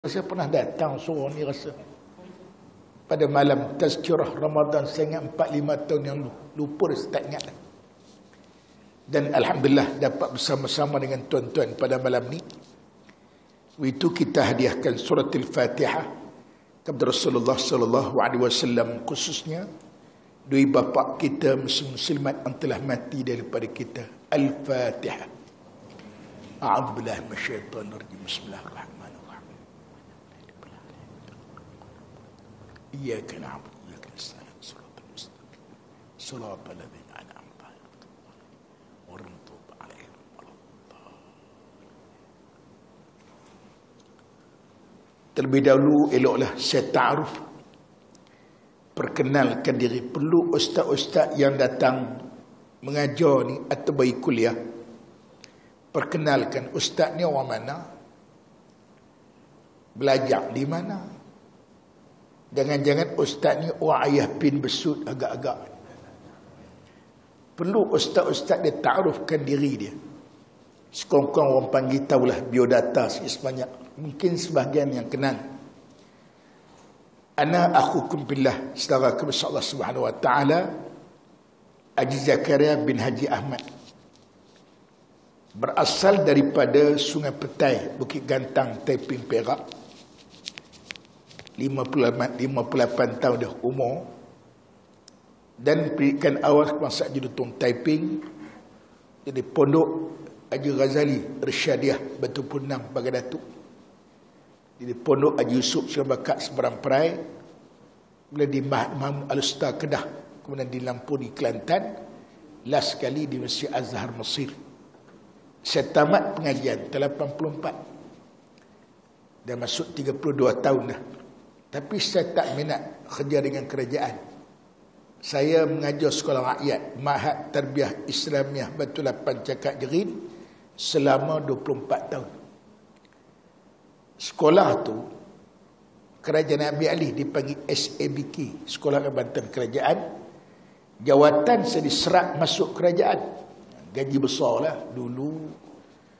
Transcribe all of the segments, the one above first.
Saya pernah datang suruh ni rasa pada malam tazkirah Ramadan saya ingat 4-5 tahun yang lupa dah tak ingat. Dan alhamdulillah dapat bersama-sama dengan tuan-tuan pada malam ni. Itu kita hadiahkan surat Al-Fatihah kepada Rasulullah sallallahu alaihi wasallam, khususnya dua bapa kita muslimat yang telah mati daripada kita. Al-Fatihah. A'udzubillahi minasyaitonir rajim. Bismillahirrahmanirrahim. إياك نعبد وإياك نستعين صراط المستقيم صراط الذين أنعمت عليهم غير المغضوب عليهم ولا الضالين. Terlebih dahulu eloklah saya ta'aruf, perkenalkan diri. Perlu ustaz-ustaz yang datang mengajar ni atau bagi kuliah, perkenalkan ustaz ni orang mana, belajar di mana. Jangan-jangan ustaz ni orang ayah pin besut agak-agak. Perlu ustaz-ustaz dia ta'arufkan diri dia. Sekurang-kurang orang panggil tahulah biodata sebanyak. Mungkin sebahagian yang kenal. Ana akhukum billah, saudara kepada Allah Subhanahu wa taala, Haji Zakaria bin Haji Ahmad. Berasal daripada Sungai Petai, Bukit Gantang, Taiping, Perak. 58 tahun dah umur, dan pendidikan awal masa Judutong Taiping, jadi pondok Haji Ghazali Rsyadiah Batu Punang Bagadatuk, jadi pondok Haji Yusuf Syarabakat Seberang Perai, bila di Mahmud Al-Usta Kedah, kemudian di Lampung di Kelantan, last sekali di Masjid Azhar Mesir. Saya tamat pengajian 84, dah masuk 32 tahun dah. Tapi saya tak minat kerja dengan kerajaan. Saya mengajar sekolah rakyat, Ma'had Tarbiyah Islamiah Batu Lapan Cakak Jerin selama 24 tahun. Sekolah tu Kerajaan Amir Alih dipanggil SABK, Sekolah Bantuan Kerajaan. Jawatan saya diserak masuk kerajaan. Gaji besar lah dulu.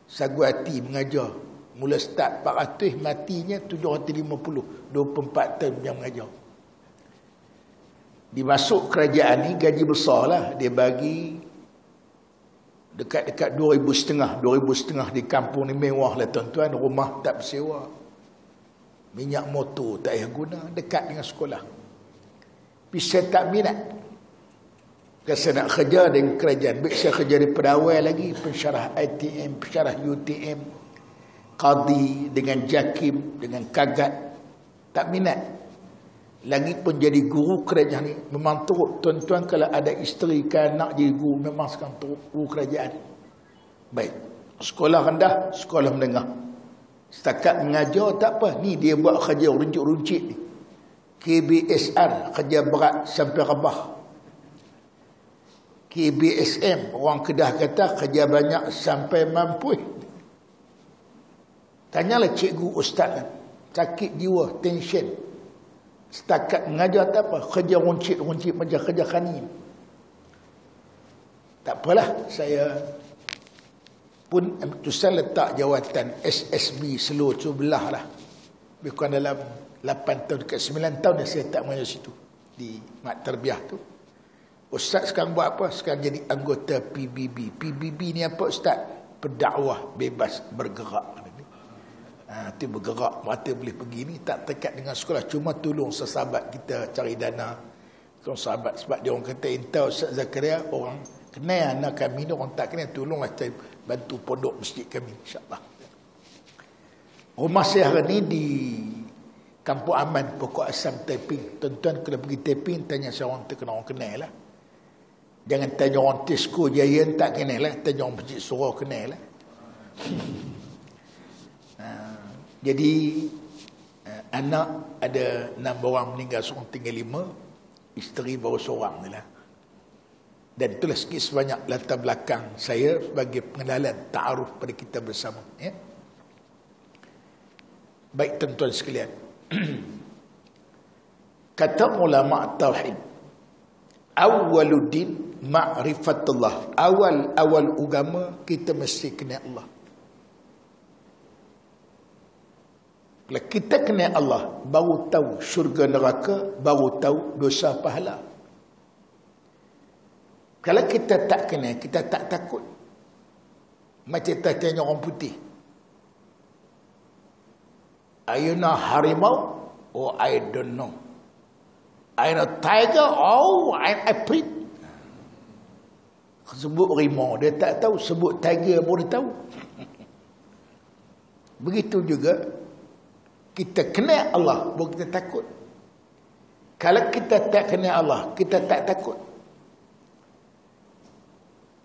Sagu hati mengajar. Mula start 400, matinya 750, 24 tahun yang mengajar. Dimasuk kerajaan ni gaji besar lah. Dia bagi dekat-dekat 2,500 di kampung ni mewah lah tuan-tuan. Rumah tak bersewa, minyak motor tak payah guna, dekat dengan sekolah. Tapi saya tak minat. Kalau saya nak kerja dengan kerajaan, baik saya kerja daripada awal lagi, pensyarah ITM, pensyarah UTM, qadi, dengan jakim, dengan kagat. Tak minat. Lagipun jadi guru kerajaan ni memang teruk. Tuan-tuan kalau ada isteri ke anak jadi guru, memang sekarang teruk guru kerajaan. Baik. Sekolah rendah, sekolah menengah. Setakat mengajar tak apa. Ni dia buat kerja runcit-runcit ni. KBSR, kerja berat sampai rebah. KBSM, orang Kedah kata kerja banyak sampai mampu. Tanyalah cikgu ustaz kan, sakit jiwa, tension. Setakat mengajar tak apa, kerja runcit-runcit macam kerja khani. Tak apalah, saya pun tusan letak jawatan SSB Selur Sebelah lah. Lebih kurang dalam 8 tahun, dekat 9 tahun saya tak mengajar situ, di Mak Terbiah tu. Ustaz sekarang buat apa? Sekarang jadi anggota PBB. PBB ni apa ustaz? Pendakwah bebas bergerak. Itu bergerak, mata boleh pergi ni, tak terkat dengan sekolah, cuma tolong sesahabat kita cari dana. Tolong sahabat, sebab dia orang kata entah Ustaz Zakaria, orang kenal anak kami ni, orang tak kenal, tolonglah cari, bantu pondok masjid kami, insyaAllah. Rumah saya hari ni di Kampung Aman, Pokok Asam, Taiping. Tuan-tuan kalau pergi Taiping, tanya seorang terkenal, orang kenal lah. Jangan tanya orang Tesco Jaya, tak kenal lah. Tanya orang Masjid Surau, kenal lah. Jadi anak ada 6 orang meninggal, seorang tinggal 5, isteri baru seorang ni lah. Dan itulah sikit sebanyak latar belakang saya sebagai pengenalan ta'aruf pada kita bersama, ya. Baik tuan-tuan sekalian. Kata ulama tauhid, awwaluddin ma'rifatullah. Awal agama kita mesti kenal Allah. Kalau kita kenal Allah, baru tahu syurga neraka, baru tahu dosa pahala. Kalau kita tak kenal, kita tak takut. Macam tanya orang putih. Are you not harimau? Oh, I don't know. I know tiger? Oh, I afraid. Sebut rimau, dia tak tahu. Sebut tiger pun dia tahu. Begitu juga, kita kenal Allah, baru kita takut. Kalau kita tak kenal Allah, kita tak takut.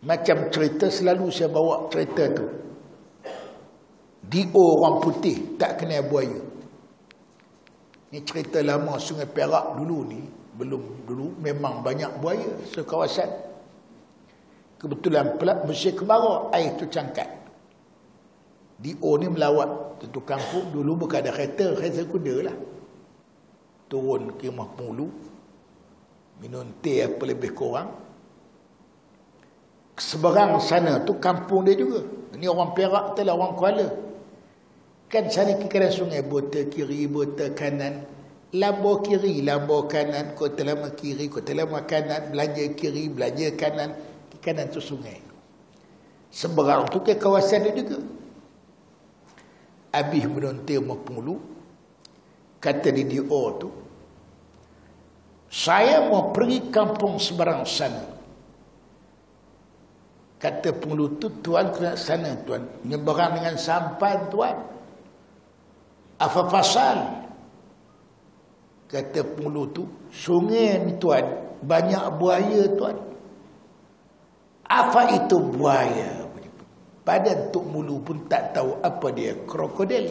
Macam cerita, selalu saya bawa cerita tu. Dio orang putih tak kenal buaya. Ini cerita lama Sungai Perak dulu ni. Belum dulu, memang banyak buaya sekawasan. Kebetulan pula musim kemarau, air tu cangkat. Dio ni melawat tentu kampung. Dulu bukan ada kereta kuda lah. Turun ke Kemah Pengulu, minum teh apa lebih kurang. Seberang sana tu kampung dia juga. Ini orang Perak tu lah, orang Kuala. Kan sana ke kanan sungai, botol kiri, botol kanan. Lambur kiri, lambur kanan. Kota Lama kiri, Kota Lama kanan. Belanja kiri, belanja kanan. Ke kanan tu sungai. Seberang tu ke kawasan dia juga. Habis menontir Mapulu, kata di tu, saya mau pergi kampung seberang sana. Kata pengelut tu, tuan kena sana tuan. Nyeberang dengan sampan tuan. Apa pasal? Kata pengelut tu, sungai ni tuan, banyak buaya tuan. Apa itu buaya? Badan Tok Mulu pun tak tahu apa dia, krokodil.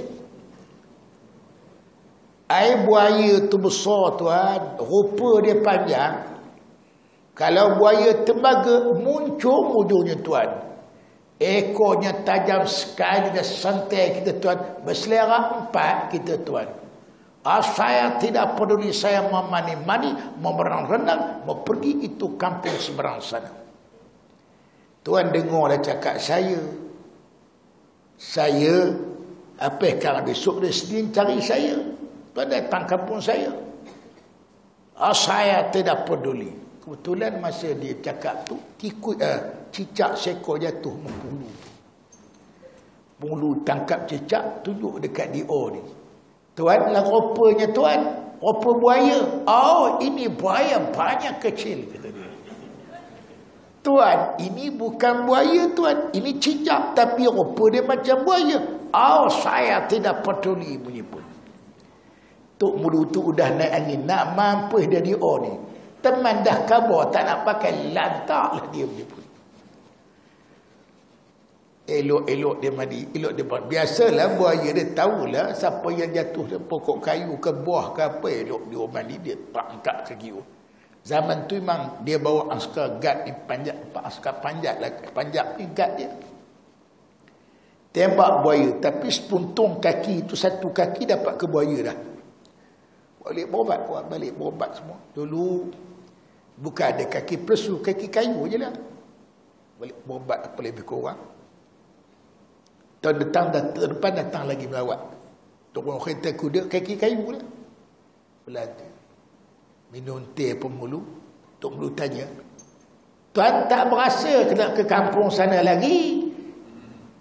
Air buaya tu besar tuan, rupa dia panjang. Kalau buaya tembaga, muncul ujungnya tuan. Ekornya tajam sekali dan santai kita tuan. Berselera 4 kita tuan. Saya tidak peduli, saya mau mandi-mandi, mau berenang-renang, mau pergi itu kampung seberang sana. Tuan dengarlah cakap saya. Saya, apa kalau besok dia sendiri cari saya. Tuan datang kampung saya. Saya tidak peduli. Kebetulan masa dia cakap tu, cicak seekor jatuh Mengulu. Mengulu tangkap cicak, tunjuk dekat dia ni. Tuan lah rupanya tuan, rupa buaya. Oh, ini buaya banyak kecil, kata dia. Tuan, ini bukan buaya tuan, ini cicak tapi rupa dia macam buaya. Oh, saya tidak peduli bunyi pun. Tok Mulu tu udah naik angin, nak mampus dia ni. Teman dah kabar, tak nak pakai, lantaklah dia bunyi pun. Elok-elok dia mandi, elok dia mandi. Biasalah buaya dia tahulah siapa yang jatuh pokok kayu ke buah ke apa, elok dia mandi, dia tak angkat kaki. Zaman tu memang dia bawa askar guard ni panjat, askar panjat lah, panjat ni guard dia. Tembak buaya, tapi sepuntung kaki itu, satu kaki dapat ke buaya dah. Balik berobat, buat balik berobat semua. Dulu bukan ada kaki pesu, kaki kayu je lah. Balik berobat apa lebih kurang. Tahun depan datang lagi melawat. Turun kereta kuda, kaki kayu lah. Belanja. Minum teh Pemulu. Tok Mulu tanya, tuan tak berasa kena ke kampung sana lagi?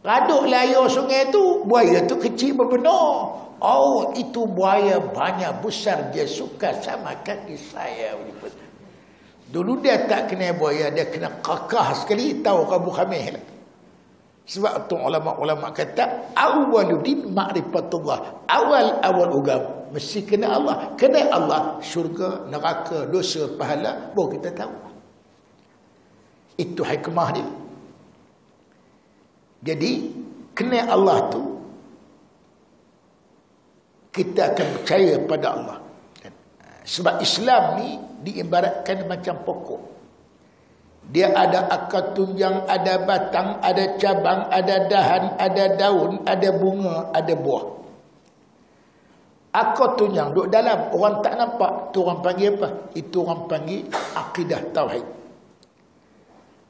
Raduk layar sungai tu, buaya tu kecil berbenar. Oh, itu buaya banyak besar, dia suka sama kaki saya. Dulu dia tak kena buaya, dia kena kakah sekali, tahu Abu Khamih lah. Sebab tu ulama-ulama kata awwaluddin ma'rifatullah. Awal-awal agama mesti kena Allah. Kena Allah, syurga, neraka, dosa, pahala, baru kita tahu. Itu hikmah dia. Jadi kena Allah tu, kita akan percaya pada Allah. Sebab Islam ni diibaratkan macam pokok. Dia ada akar tunjang, ada batang, ada cabang, ada dahan, ada daun, ada bunga, ada buah. Akar tunjang duduk dalam, orang tak nampak. Itu orang panggil apa? Itu orang panggil akidah tauhid.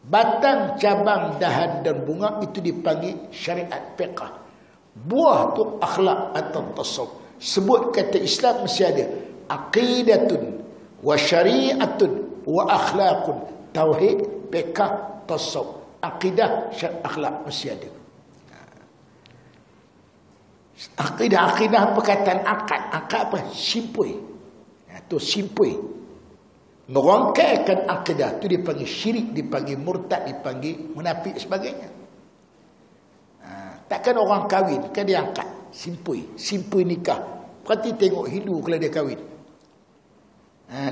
Batang, cabang, dahan dan bunga itu dipanggil syariat fiqh. Buah tu akhlak atau tasawuf. sebut kata Islam mesti ada aqidatun wa syari'atun wa akhlaqun, tauhid, fiqh, tasawuf, akidah, akhlak mesti ada. Akidah perkataan akad apa? Simpui. Tu simpui. Merongkaikan akidah tu dipanggil syirik, dipanggil murtad, dipanggil munafik sebagainya. Takkan orang kahwin kan dia angkat simpui nikah. Berarti tengok Hindu kalau dia kahwin,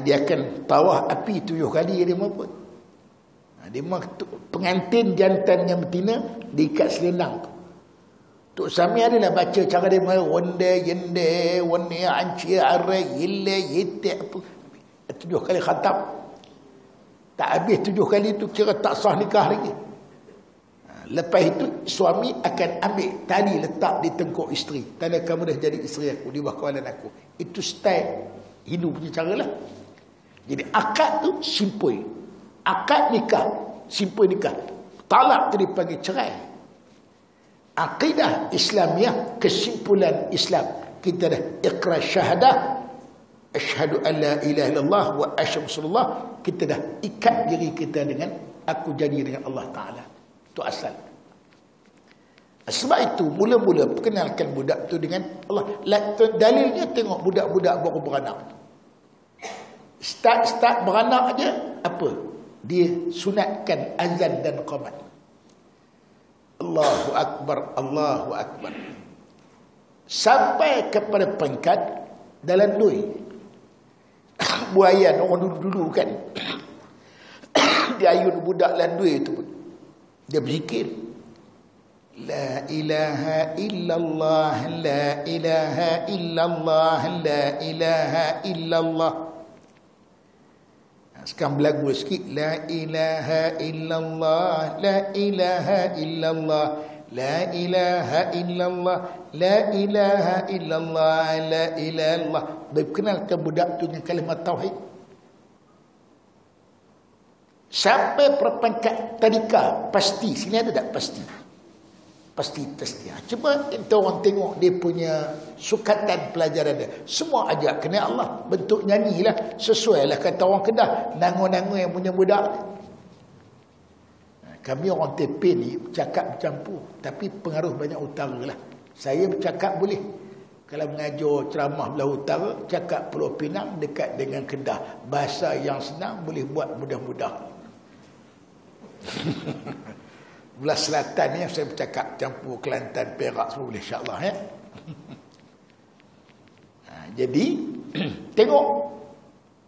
dia akan tawah api 7 kali dia mahu. Dia pengantin jantan yang betina diikat selendang. Tok Sami adalah baca cara dia mahu wende yende wende anci are yille yete apa 7 kali khatam. Tak habis 7 kali tu kira tak sah nikah lagi. Lepas itu suami akan ambil tali letak di tengkuk isteri. Tanda kamu dah jadi isteri aku, di bawah kawalan aku. Itu style Hindu punya cara lah. Jadi akad tu simpul. Akad nikah, simpul nikah. Talak tu dipanggil cerai. Akidah Islamiah, kesimpulan Islam. Kita dah iqrar syahadah, asyhadu an la ilaha illallah wa asyhadu rasulullah. Kita dah ikat diri kita dengan aku jadi dengan Allah Ta'ala. Itu asal. Sebab itu mula-mula perkenalkan budak tu dengan Allah. Dalilnya tengok budak-budak baru beranak. Start beranak aja apa? Dia sunatkan azan dan qamat. Allahu Akbar, Allahu Akbar. Sampai kepada peringkat dalam lui. Buayan orang dulu kan. Dia ayun budak landui itu pun. Dia berzikir. La ilaha illallah, la ilaha illallah, la ilaha illallah. Sekarang berlagu sikit. La ilaha illallah, la ilaha illallah, la ilaha illallah, la ilaha illallah, la ilaha illallah. Berkenalkan budak tu dengan kalimah tauhid. Sampai perpangkat tadika pasti. Sini ada tak pasti? Pasti. Cuma kita orang tengok dia punya sukatan pelajaran dia. Semua ajak kena Allah. Bentuk nyanyi lah. Sesuai lah kata orang Kedah. Nangu-nangu yang punya budak. Kami orang TP ni cakap bercampur. Tapi pengaruh banyak utara lah. Saya bercakap boleh. Kalau mengajar ceramah belah utara, cakap Pulau Pinang dekat dengan Kedah. Bahasa yang senang boleh buat mudah-mudah. Belah selatan ni saya bercakap campur Kelantan, Perak semua boleh insya-Allah ya. Jadi tengok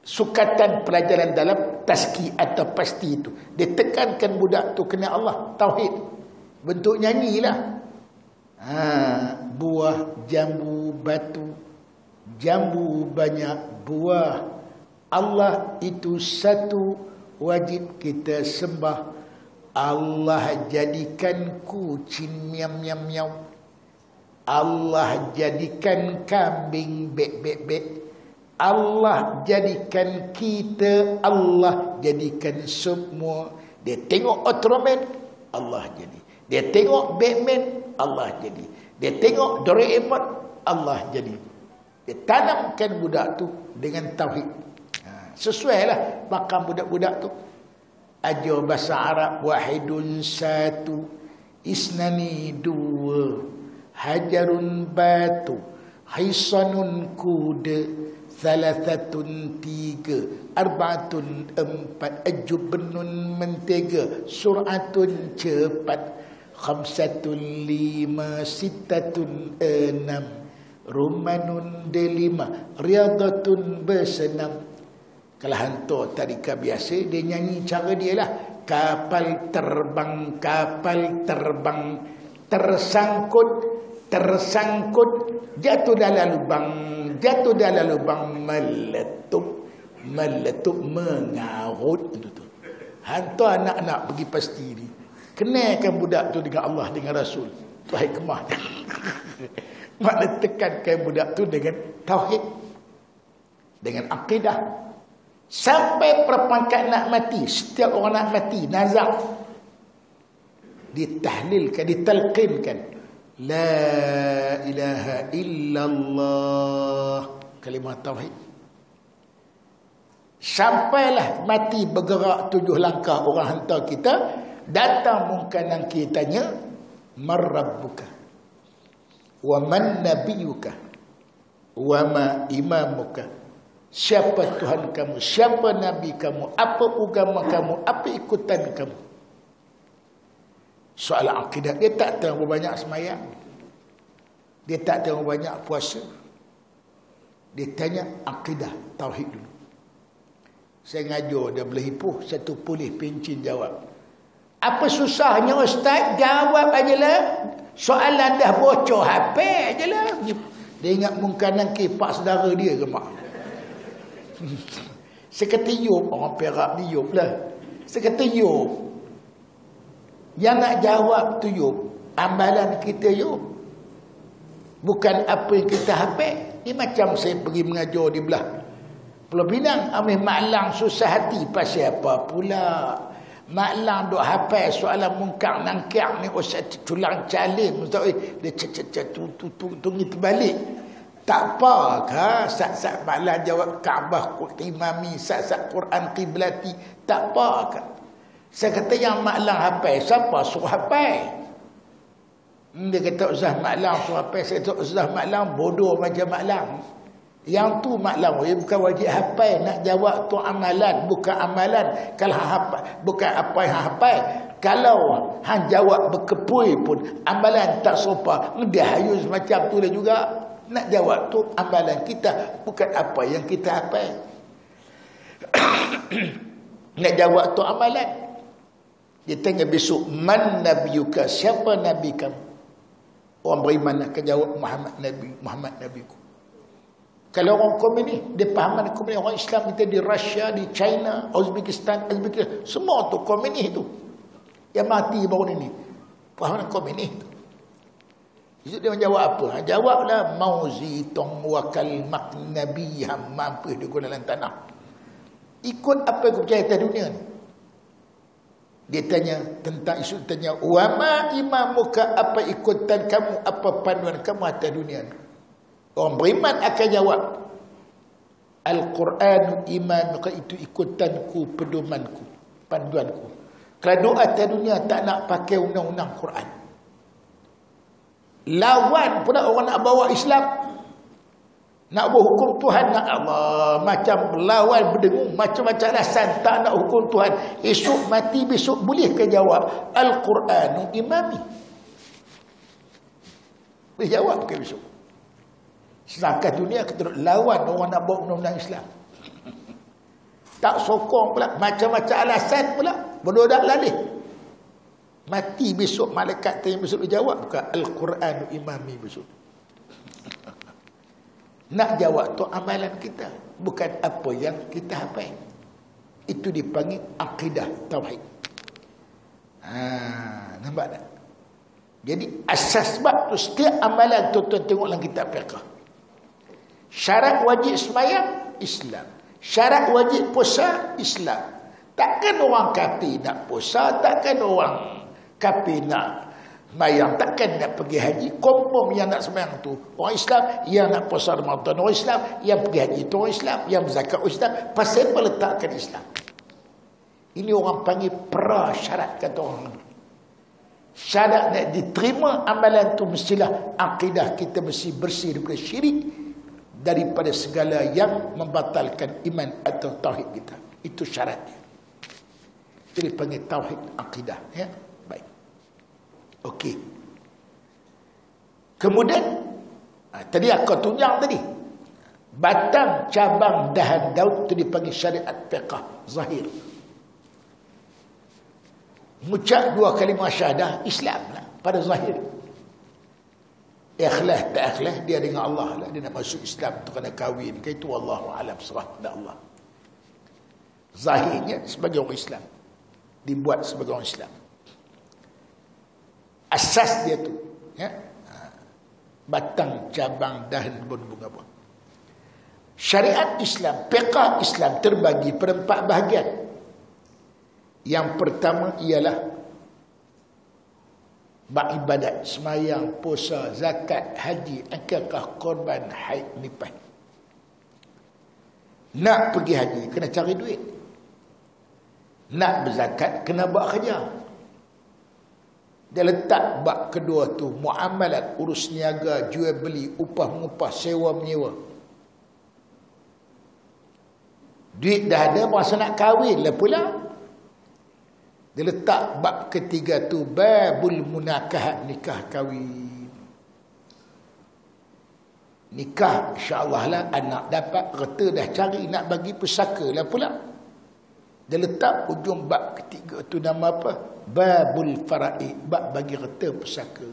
sukatan pelajaran dalam tazki atau pasti itu. Dia tekankan budak tu kena Allah, tauhid. Bentuk nyanyilah. Buah jambu batu, jambu banyak buah. Allah itu satu, wajib kita sembah. Allah jadikan kucing miam miam miam. Allah jadikan kambing bek bek bek. Allah jadikan kita, Allah jadikan semua. Dia tengok Ultraman, Allah jadi. Dia tengok Batman, Allah jadi. Dia tengok Doraemon, Allah jadi. Dia tanamkan budak tu dengan tauhid. Sesuailah makam budak-budak tu. Ajar bahasa Arab, wahidun satu, isnani dua, hajarun batu, hisanun kuda, thalathatun tiga, arba'atun empat, ajubnun mentega, suratun cepat, khamsatun lima, sittatun enam, rumanun delima, riadatun bersenam. Kalau hantar tadika biasa, dia nyanyi cara dia lah. Kapal terbang, tersangkut, jatuh dalam lubang, meletup, mengarut. Hantar anak-anak pergi pasti ni. Kenakan budak tu dengan Allah, dengan Rasul. Itu hikmah. Makna tekankan budak tu dengan tauhid, dengan akidah. Sampai perpangkat nak mati. Setiap orang nak mati, nazak, ditahlilkan, ditalqinkan. La ilaha illallah, kalimah tauhid. Sampailah mati bergerak 7 langkah orang hantar kita, datang Munkar Nakir tanya, man rabbuka wa man nabiyuka wa ma imamuka, siapa Tuhan kamu, siapa nabi kamu, apa agama kamu, apa ikutan kamu. Soal akidah, dia tak terlalu banyak semayang, dia tak terlalu banyak puasa, dia tanya akidah tauhid dulu. Saya ngajar dia boleh hipuh, satu polis pencin jawab. Apa susahnya ustaz? Jawab ajalah. Soalan dah bocor, hafal ajalah. Dia ingat Munkar Nakir pak saudara dia ke mak? Seketiup, orang Perak ni yup lah. Seketiup. Yang nak jawab tu yup, amalan kita yup. Bukan apa yang kita hafal. Ini macam saya pergi mengajar di belah Pulau Pinang, ambil Maklang susah hati pasal apa pula? Maklang duk hafal soalan Munkar Nakir ni ustaz tulang calim, ustaz dia tungi terbalik. Tak apa ke sat-sat Maklang jawab Kaabah imami, sat-sat Quran qiblati, tak apa ke? Saya kata yang Maklang hafal, siapa suruh hafal? Dia kata Ustaz Maklang suruh hafal. Saya kata Ustaz Maklang bodoh macam Maklang. Yang tu Maklang, bukan wajib hafal, nak jawab tu amalan, bukan amalan. Kalau hafal, bukan apa yang hafal. Kalau hang jawab berkepui pun amalan tak serupa. Dia hayus macam tu lah juga. Nak jawab tu amalan kita, bukan apa yang kita hafal. Nak jawab tu amalan. Dia tanya besok, man nabiyuka, siapa nabi kamu? Orang beriman akan jawab Muhammad nabiku. Kalau orang komunis, dia faham komunis. Orang Islam kita di Rusia, di China, Uzbekistan, semua tu komunis tu. Yang mati baru ini. Faham komunis tu. Jadi dia menjawab apa? Jawablah mauzi tong wakal mak nabi yang mampu di dalam tanah. Ikut apa yang percaya atas dunia ni. Dia tanya tentang isu, tanya wa ma imamuka, apa ikutan kamu, apa panduan kamu atas dunia ni. Orang beriman akan jawab Al-Quran imanuka, itu ikutanku, pedomanku, panduanku. Kalau doa atas dunia tak nak pakai undang-undang Quran. Lawan pula orang nak bawa Islam, nak berhukum Tuhan, nak Allah, macam lawan berdengung, macam-macam alasan tak nak hukum Tuhan. Esok mati, besok boleh ke jawab Al-Quran imami? Boleh jawab ke besok? Sedangkan dunia kita lawan orang nak bawa undang-undang Islam. Tak sokong pula, macam-macam alasan pula, berdodak lalih. Mati besok malaikat tanya besok dijawab bukan Al-Quran imami besok. Nak jawab tu amalan kita, bukan apa yang kita hafal. Itu dipanggil akidah tauhid. Nampak tak? Jadi asas sebab tu setiap amalan tuan-tuan tengok dalam kitab fiqh. Syarat wajib sembahyang Islam, syarat wajib puasa Islam. Takkan orang kafir nak puasa, takkan orang kafir nak sembahyang, takkan nak pergi haji. Confirm yang nak sembahyang tu orang Islam, yang nak puasa Ramadan orang Islam, yang pergi haji tu orang Islam, yang zakat orang Islam. Pasal apa letakkan Islam? Ini orang panggil prasyarat, kata orang. Syarat nak diterima amalan tu mestilah akidah kita mesti bersih daripada syirik, daripada segala yang membatalkan iman atau tauhid kita. Itu syaratnya. Jadi panggil tauhid akidah, ya. Baik. Okey. Kemudian tadi aku tunjang tadi. Batang, cabang, dahan daun itu dipanggil syariat fiqh zahir. Mengucap 2 kalimah syahadah Islam lah, pada zahir. Ikhlas tak ikhlas dia dengan Allah lah. Dia nak masuk Islam tu kena kahwin ke, itu wallahu alam, serah kepada Allah. Zahirnya sebagai orang Islam, dibuat sebagai orang Islam. Asas dia tu, ya. Batang, cabang, dahan, bunga buah. Syariat Islam, fiqh Islam terbagi pada 4 bahagian. Yang pertama ialah Bak ibadat, semayang, puasa, zakat, haji, akikah, korban, haid, nifas. Nak pergi haji, kena cari duit. Nak berzakat, kena buat kerja. Dia letak bab kedua tu, muamalat, urus niaga, jual beli, upah mengupah, sewa menyewa. Duit dah ada, masa nak kahwin lah pula. Dia letak bab ketiga tu, babul munakahat, nikah kahwin. Nikah, insyaAllah lah, anak dapat, reta dah cari, nak bagi pesaka lah pula. Dia letak ujung bab ketiga tu nama apa? Babul fara'id, bab bagi reta pesaka.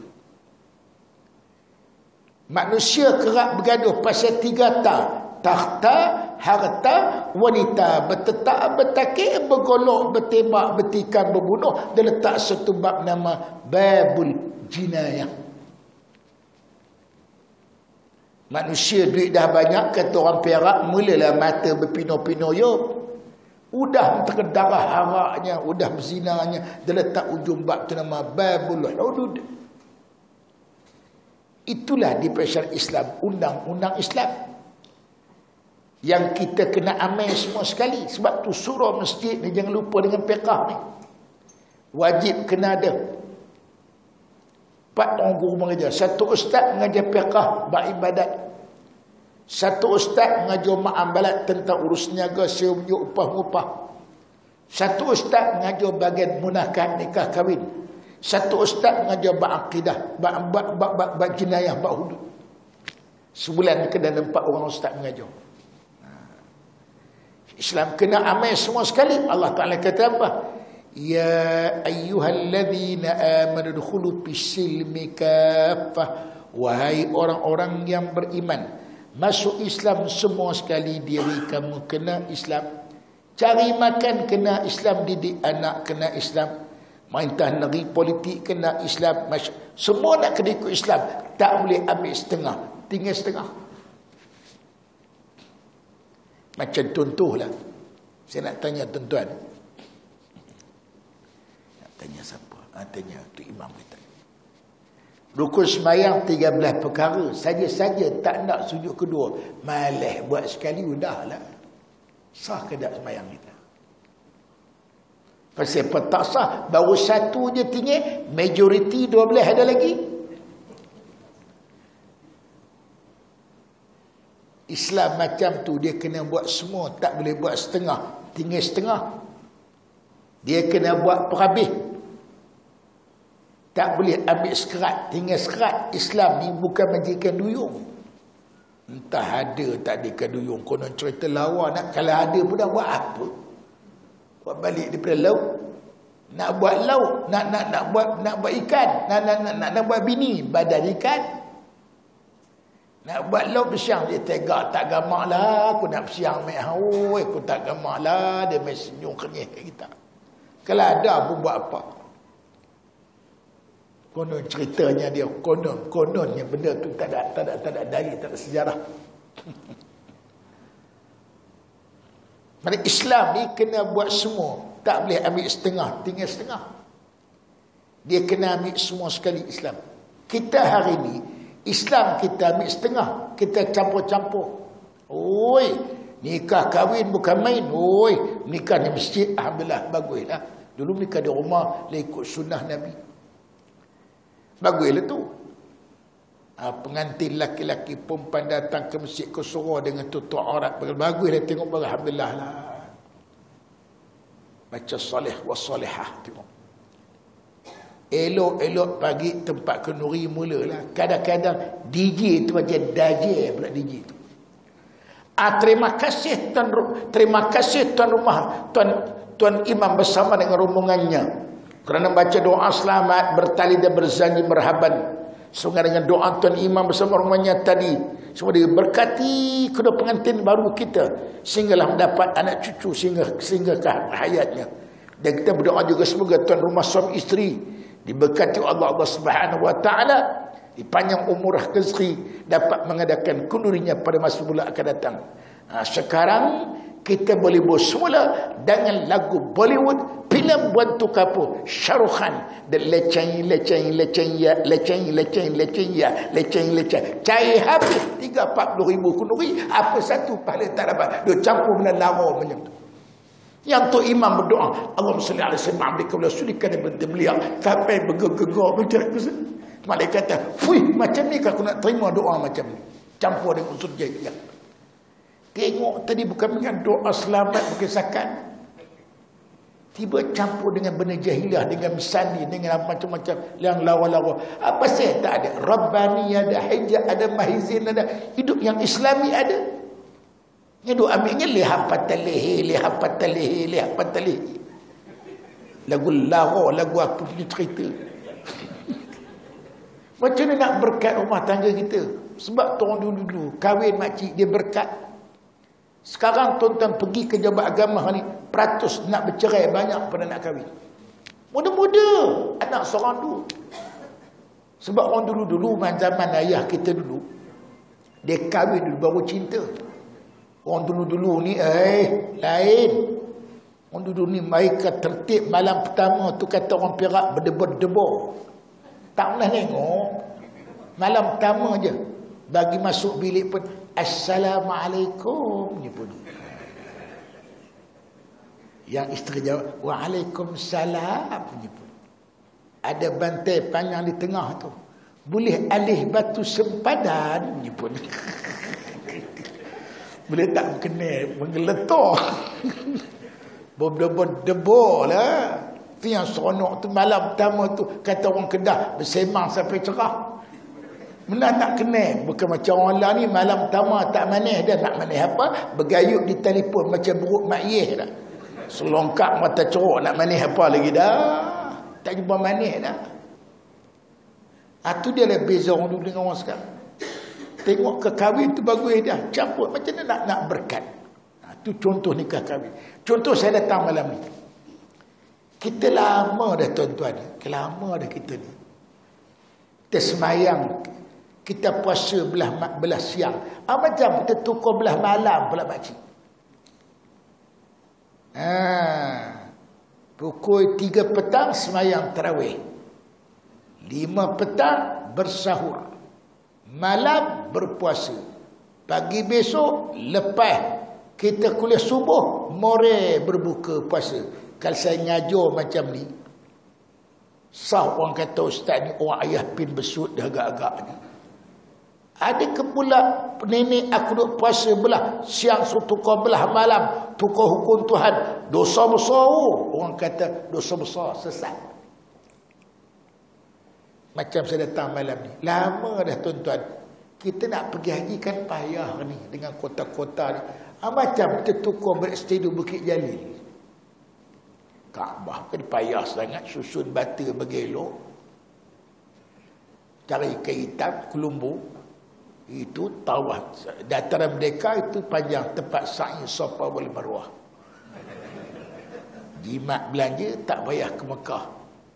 Manusia kerap bergaduh pasal 3 takhta, harta, wanita, bertetak, bertakik, bergolok, bertembak, bertikam, berbunuh. Dia letak satu bab nama babul jinayah. Manusia duit dah banyak, kata orang Perak, mulalah mata berpino-pino yo. Udah terdarah haraknya, udah berzinanya. Dia letak ujung bab tu nama babul hudud. Itulah di syariat Islam, undang-undang Islam yang kita kena amal semua sekali. Sebab tu surah masjid ni jangan lupa dengan fiqah ni. Wajib kena ada 4 orang guru mengajar. Satu ustaz mengajar fiqah, beribadat. Satu ustaz mengajar muamalat tentang urus niaga, sewa menyewa, upah mengupah. Satu ustaz mengajar bahagian munakahat, nikah kahwin. Satu ustaz mengajar bab akidah, bab jinayah, bab hudud. Sebulan kena 4 orang ustaz mengajar. Islam kena amal semua sekali. Allah Ta'ala kata apa? Ya ayyuhalladzina amanu dukhulu fis-silmi kaffah. Wahai orang-orang yang beriman, masuk Islam semua sekali. Diri kamu kena Islam, cari makan kena Islam, didik anak kena Islam, main negeri politik kena Islam. Semua nak kena ikut Islam. Tak boleh ambil setengah, tinggal setengah. Macam contohlah, saya nak tanya tuan-tuan. Nak tanya siapa? Tanya tu imam kita. Rukun sembahyang 13 perkara. Saja-saja tak nak sujud kedua, malas buat sekali udahlah. Sah ke tak sembahyang kita? Pasal apa tak sah? Baru satu je tinggal, majoriti 12 ada lagi. Islam macam tu, dia kena buat semua, tak boleh buat setengah, tinggal setengah. Dia kena buat perhabis, tak boleh ambil sekerat, tinggal sekerat. Islam ni bukan majikan duyung. Entah ada tak ada ke duyung, konon cerita lawa nak, kalau ada pun dah buat apa? Buat balik daripada laut. Nak buat laut, nak buat ikan, nak buat bini badan ikan. Nak buat laut bersiang, dia tegak tak gamak lah, aku nak bersiang mek hau, aku tak gamak lah, dia main senyum kenyih kat kita. Kalau ada pun buat apa? Konon ceritanya dia, kononnya benda tu tak ada dalil, tak ada sejarah. Maksudnya Islam ni kena buat semua, tak boleh ambil setengah, tinggal setengah. Dia kena ambil semua sekali Islam. Kita hari ni Islam kita ambil setengah, kita campur-campur. Oi, nikah kahwin bukan main. Oi, nikah di masjid, alhamdulillah baguslah. Dulu nikah di rumah, ikut sunnah Nabi. Baguslah tu. Pengantin laki-laki perempuan datang ke masjid ke surau dengan tutup aurat. Baguslah tengok, alhamdulillah lah. Baca soleh wa solehah tengok. Elok-elok pagi tempat kenduri mulalah. Kadang-kadang DJ tu macam dajal pula DJ tu. Terima kasih tuan rumah, tuan imam bersama dengan rombongannya kerana baca doa selamat, bertali dan berzanji merhaban. Sehingga dengan doa tuan imam bersama rombongannya tadi, semua diberkati kedua pengantin baru kita sehinggalah mendapat anak cucu sehingga ke hayatnya. Dan kita berdoa juga semoga tuan rumah suami isteri diberkati Allah Subhanahu wa taala, dipanjang umur rezeki, dapat mengadakan kendurinya pada masa bulan akan datang. Sekarang kita boleh bersemula dengan lagu Bollywood, filem Bantu Kapur, Shahrukh Khan, dan leceng. Cair habis 30-40 ribu kenduri, apa satu pahala tak dapat. Dia campur dengan lara macam tu. Yang tu imam berdoa, Allahumma salli ala sayyidina Muhammad wa sulika binti beliau, sampai bergegar macam malaikat kata, "Fuih, macam ni aku nak terima doa macam ni." Campur dengan unsur jahiliyah. Tengok tadi bukan dengan doa selamat berkesakan. Tiba campur dengan benda jahiliah, dengan mesani, dengan macam-macam yang lawa-lawa. Apa saya tak ada? Rabbani ada, hijab ada, mahizin ada. Hidup yang Islami ada. Hidup ambilnya lihat patalehi. Lagu lawa, lagu apa punya cerita. Macam mana nak berkat rumah tangga kita? Sebab orang dulu kahwin makcik dia berkat. Sekarang tuan-tuan pergi ke jabat agama ni, peratus nak bercerai banyak pada nak kahwin. Muda-muda anak seorang dulu. Sebab orang dulu zaman ayah kita dulu, dia kahwin dulu baru cinta. Orang dulu ni lain. Orang dulu ni mereka tertib malam pertama tu, kata orang Perak, berdebar-debar. Tak pernah tengok. Malam pertama je bagi masuk bilik pun Assalamualaikum ni pun. Yang isteri jawab Waalaikumsalam ni pun. Ada bantai panjang di tengah tu. Boleh alih batu sempadan ni pun. Boleh tak kena menggeletar. Berdebar-debar lah. Itu yang seronok tu malam pertama tu, kata orang Kedah, bersemang sampai cerah. Mana nak kena. Bukan macam orang lain ni malam pertama tak manis dah. Nak manis apa? Bergayut di telefon macam buruk mak yeh dah. Selongkak mata ceruk, nak manis apa lagi dah. Tak jumpa manis dah. Itu dia lah beza orang dulu dengan orang sekarang. Tengok ke kahwin tu bagus dah. Campur macam mana nak berkat. Itu contoh nikah kahwin. Contoh saya datang malam ni. Kita lama dah tuan-tuan. Lama dah kita ni. Kita semayang. Kita puasa belah siang. Macam kita tukar belah malam pula makcik. Pukul 3 petang semayang tarawih. 5 petang bersahur. Malam berpuasa. Pagi besok lepas kita kuliah subuh, more berbuka puasa. Kalau saya ngajar macam ni, sah orang kata ustaz ni orang ayah pin besut dah agak-agak. Ada ke pula nenek aku duk puasa belah siang, tukar belah malam, tukar hukum Tuhan. Dosa besar. Orang kata dosa besar, sesat. Macam saya datang malam ni. Lama dah tuan-tuan. Kita nak pergi haji kan payah ni dengan kota-kota ni. Macam kita tukar berstudio Bukit Jalil. Kaabah kan payah sangat, susun bata bergelok. Cari ikan hitam, Kelumbu. Itu tawaf. Dataran Merdeka itu panjang, tempat sa'i Safa wal Marwah. Jimat belanja tak payah ke Mekah.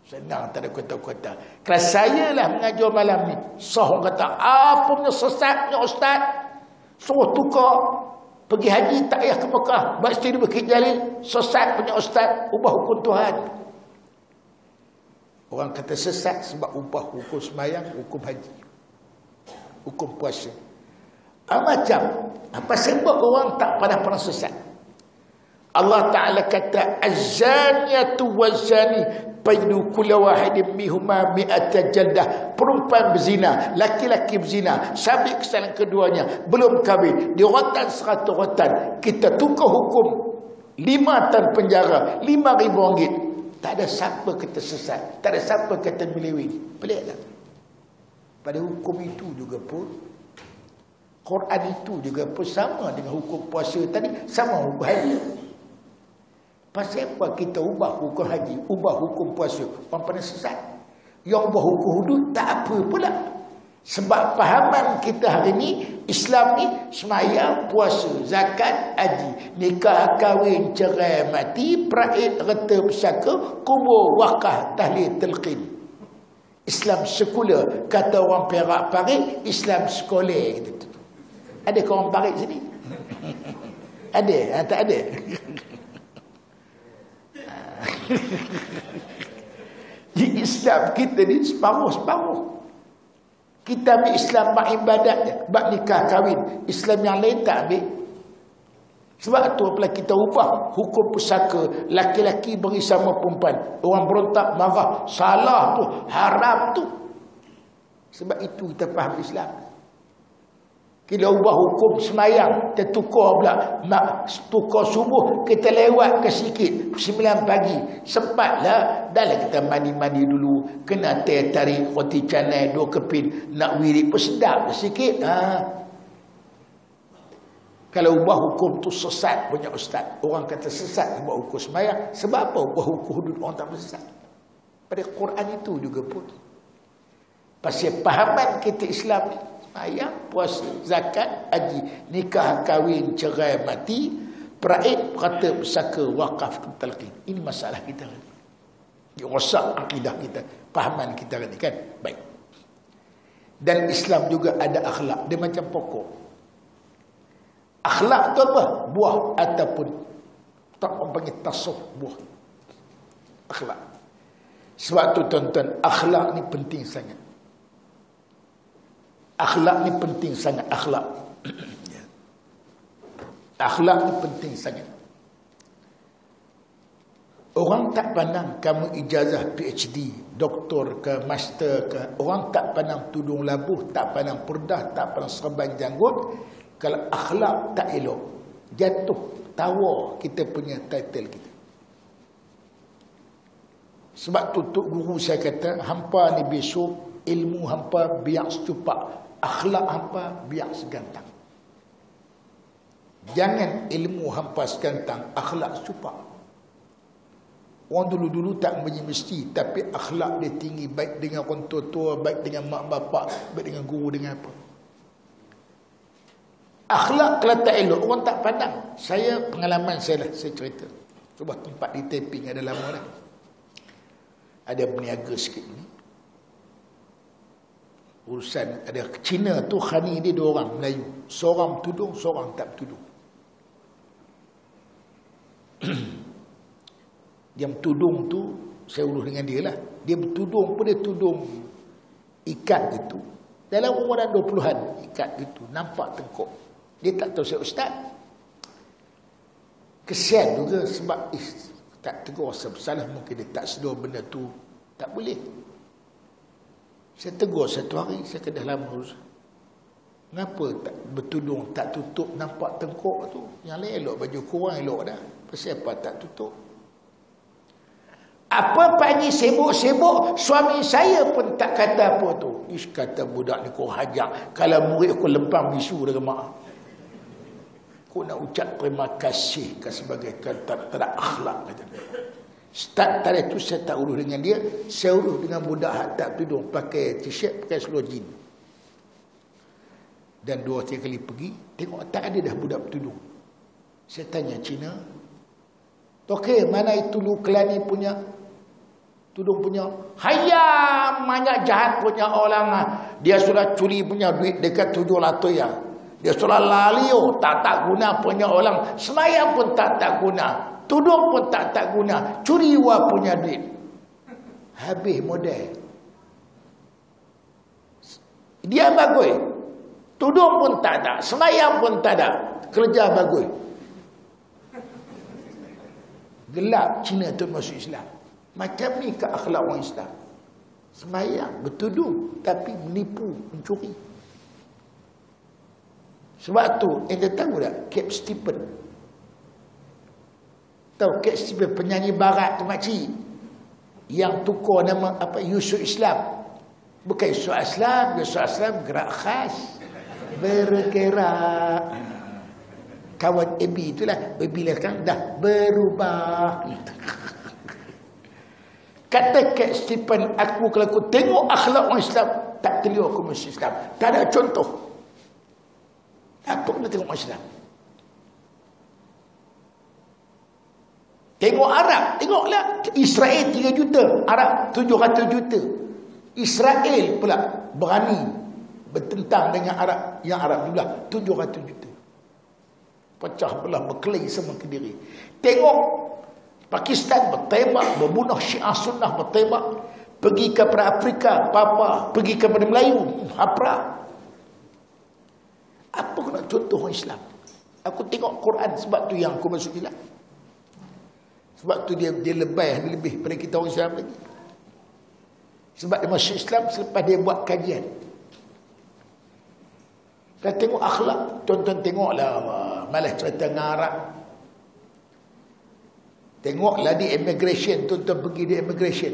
Senang, tak ada kota-kota. Kalau saya lah mengajar malam ni, sah orang kata, apa punya sesatnya ustaz? Suruh tukar. Pergi haji tak payah ke Mekah. Masjid Bukit Jalil, sesat punya ustaz, ubah hukum Tuhan. Orang kata sesat sebab ubah hukum sembahyang, hukum haji, hukum puasa. Macam apa sebab orang tak pernah sesat? Allah Ta'ala kata az-zaniyatu waz-zani fajlidu kulla wahidin minhuma mi'ata jaldah. Perempuan berzina, laki-laki berzina, sabit kesalahan keduanya, belum kahwin, dirotan 100 rotan, kita tukar hukum 5 tahun penjara, 5,000 ringgit. Tak ada siapa kata sesat, tak ada siapa kata melewing. Pelik tak? Pada hukum itu juga pun, Quran itu juga pun sama dengan hukum puasa tadi, sama hukum haji. Pasal apa kita ubah hukum haji, ubah hukum puasa? Orang pada sesat. Yang ubah hukum hudud tak apa pula. Sebab fahaman kita hari ni, Islam ni sembahyang, puasa, zakat, haji, nikah, kahwin, cerai, mati, praid, reta, pesaka, kubur, wakaf, tahlil, telqin. Islam sekular, kata orang Perak Parit, Islam sekolah. Adakah orang Parit sini? Ada? Tak ada. Di Islam kita ni separuh-separuh. Kita ambil Islam bak ibadat, bak nikah kahwin. Islam yang lain tak ambil. Sebab tu apabila kita ubah hukum pusaka, laki-laki beri sama perempuan, orang berontak marah, salah tu, haram tu. Sebab itu kita faham Islam. Kita ubah hukum semayang, kita tukar pula, tukar subuh, kita lewat ke sikit, 9 pagi. Sempatlah, dahlah kita mandi-mandi dulu, kena tarik roti canai 2 keping, nak wirid pun sedap sikit. Kalau ubah hukum tu sesat punya ustaz. Orang kata sesat ubah hukum semayang. Sebab apa ubah hukum hudud orang tak bersesat? Pada Quran itu juga pun. Pasal pahaman kita Islam ni, semayang, puasa, zakat, haji, nikah, kahwin, cerai, mati, peraib, kata, pesaka, wakaf, talqin. Ini masalah kita ni. Dia rosak akidah kita, pahaman kita ni kan. Baik. Dan Islam juga ada akhlak. Dia macam pokok. Akhlak tu apa? Buah ataupun tak orang panggil tasawuf, buah. Akhlak. Sebab tu tuan-tuan, akhlak ni penting sangat. Akhlak ni penting sangat. Akhlak. Akhlak ni penting sangat. Orang tak pandang kamu ijazah PhD, doktor ke, master ke. Orang tak pandang tudung labuh, tak pandang purdah, tak pandang serban janggut. Kalau akhlak tak elok, jatuh, tawar kita punya title kita. Sebab tu Tok Guru saya kata, hampa ni besok, ilmu hampa biar secupak, akhlak hampa biar segantang. Jangan ilmu hampa segantang, akhlak secupak. Orang dulu-dulu tak mesti, tapi akhlak dia tinggi, baik dengan orang tua-tua, baik dengan mak bapak, baik dengan guru, dengan apa. Akhlak kalau tak elok, orang tak pandang. Saya, pengalaman saya lah, saya cerita. Sebuah tempat di Taiping, ada lama dah. Ada berniaga sikit ni. Urusan, ada Cina tu, khani dia 2 orang, Melayu. Seorang tudung, seorang tak tudung. Dia tudung tu, saya urus dengan dia lah. Dia bertudung pun, dia tudung ikat gitu. Dalam umuran 20-an, ikat gitu. Nampak tengkok. Dia tak tahu saya ustaz. Kesian juga sebab tak tegur salah, mungkin dia tak sedar benda tu. Tak boleh. Saya tegur satu hari, saya kena lama. Kenapa tak bertudung, tak tutup, nampak tengkok tu? Yang lain elok, baju kurang elok dah. Pasal apa tak tutup? Apa panggil sibuk-sibuk, suami saya pun tak kata apa tu. Ish, kata budak ni kau hajar. Kalau murid aku lempang bisu dengan mak. Aku nak ucap terima kasih sebagai kata tak akhlak kata dia. Start tadi tu saya tak urus dengan dia, saya urus dengan budak hak tak tudung, pakai t-shirt, pakai seluar jean. Dan 2-3 kali pergi, tengok tak ada dah budak bertudung. Saya tanya Cina, okey, mana itu lu Kelani punya tudung punya? Hayam, banyak jahat punya orang. Dia sudah curi punya duit dekat 700 ya. Dia sudah lalio, tak guna punya orang. Semayang pun tak guna. Tudung pun tak guna. Curi wa punya duit. Habis modal. Dia bagus. Tudung pun tak ada. Semayang pun tak ada. Kerja bagus. Gelap Cina tu masuk Islam. Macam ni ke akhlak orang Islam. Semayang, bertudung, tapi menipu, mencuri. Sebab tu, anda tahu tak, Cap Stephen? Tahu Cap Stephen, penyanyi barat tu makcik, yang tukar nama apa, Yusuf Islam. Bukan Yusuf Islam, Yusuf Islam gerak khas, bergerak. Kawan Abi itulah, bila kan dah berubah. Kata Cap Stephen, aku kalau aku tengok akhlak orang Islam, tak terlihat aku masuk Islam. Tak ada contoh. Apa kena tengok orang Islam? Tengok Arab, tengoklah. Israel 3 juta, Arab 700 juta. Israel pula berani bertentang dengan Arab, yang Arab jumlah 700 juta. pecah belah, berkelahi sama Kediri. Tengok Pakistan bertembak, membunuh Syiah Sunnah, bertembak, pergi kepada Afrika, Papua, pergi kepada Melayu, haprak. Apa kena contoh orang Islam? Aku tengok Quran, sebab tu yang aku masuk Islam. Sebab tu dia lebih pada kita orang Islam lagi. Sebab dia masuk Islam selepas dia buat kajian. Kita tengok akhlak, tuan-tuan tengoklah malah cerita dengan Arab. Tengoklah di immigration, tuan-tuan pergi di immigration.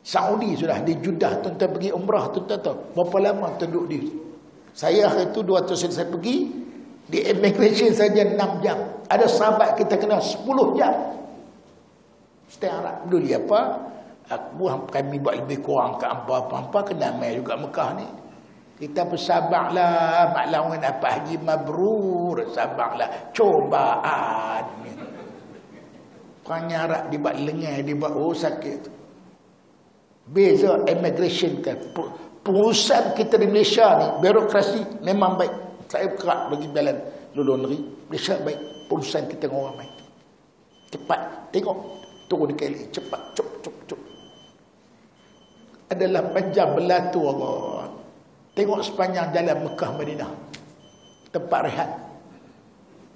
Saudi sudah, di Jeddah tuan-tuan pergi umrah, tuan-tuan tahu berapa lama tuan duduk di. Saya hari itu 200 saya pergi di immigration saja 6 jam. Ada sahabat kita kena 10 jam. Setengah Arab. Dulu dia apa? Kami buat lebih kurang ke apa-apa. Kena mai juga Mekah ni. Kita bersabarlah. Maklum apa haji mabrur. Sabarlah. Cobaan. Orang Arab dia buat lengai. Dia buat sakit. Beza immigration kan. Pengurusan kita di Malaysia ni, birokrasi memang baik. Saya kerap bagi jalan lulun negeri. Malaysia baik. Pengurusan kita dengan orang baik. Cepat. Tengok. Turun di KLA. Cepat. Cuk. Adalah panjang belatu Allah. Tengok sepanjang jalan Mekah Madinah. Tempat rehat.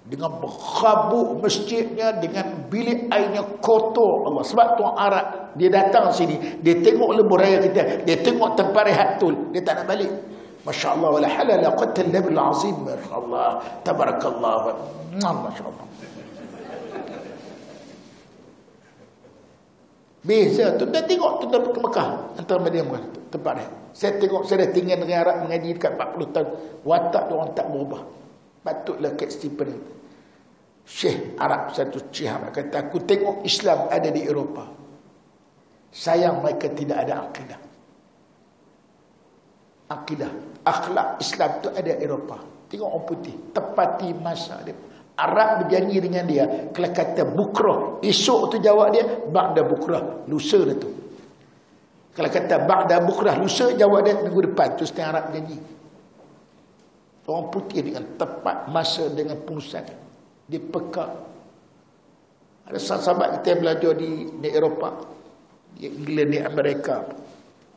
Dengan berkhabuk masjidnya, dengan bilik airnya kotor Allah. Sebab tuan Arab, dia datang sini, dia tengok lebuh raya kita, dia tengok tempat rehat tu, dia tak nak balik. Masya Allah, wala halala qatal nabil azim. Masya Allah, tabarakallah. Masya Allah. Beza tu, dah tengok tu dah ke Mekah, antara Madinah tempat rehat. Saya tengok, saya dah tinggal dengan Arab mengaji dekat 40 tahun, watak orang tak berubah. Patutlah Kak Stephen Syekh Arab satu Syekh Arab kata, aku tengok Islam ada di Eropah. Sayang mereka tidak ada akidah. Akidah, akhlak Islam tu ada Eropah. Tengok orang putih, tepati masa dia. Arab berjanji dengan dia, kalau kata bukrah, esok tu jawab dia, ba'da bukrah, lusa dah tu. Kalau kata ba'da bukrah, lusa, jawab dia minggu depan. Tu setengah Arab janji. Orang putih dengan tepat masa dengan pengurusan. Dia peka. Ada sahabat kita yang belajar di Eropah, di England, di Amerika.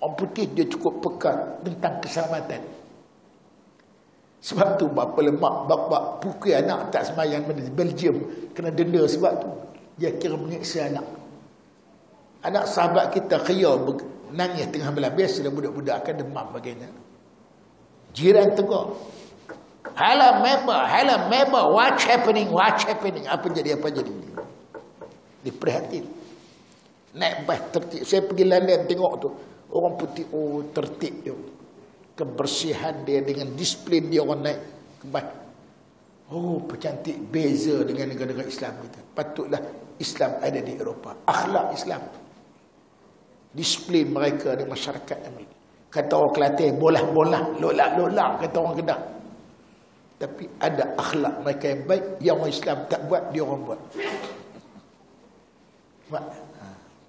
Orang putih dia cukup peka tentang keselamatan. Sebab tu berapa lemak bapa pukul anak tak sembahyang di Belgium kena denda sebab tu. Dia kira menyiksa anak. Anak sahabat kita kaya nangis tengah belah. Biasalah budak-budak akan demam bagiannya. Jiran tegur. Hello member, what's happening? Apa jadi? Diperhatiin. Naik bas tertib. Saya pergi London tengok tu. Orang putih, tertib dia. Kebersihan dia dengan disiplin dia orang naik ke bas. Percantik, beza dengan negara-negara Islam kita. Patutlah Islam ada di Eropah. Akhlak Islam. Disiplin mereka di masyarakat mereka. Kata orang Kelantan, bolah-bolah, lolak-lolak, kata orang Kedah. Tapi ada akhlak mereka yang baik, yang orang Islam tak buat, dia orang buat.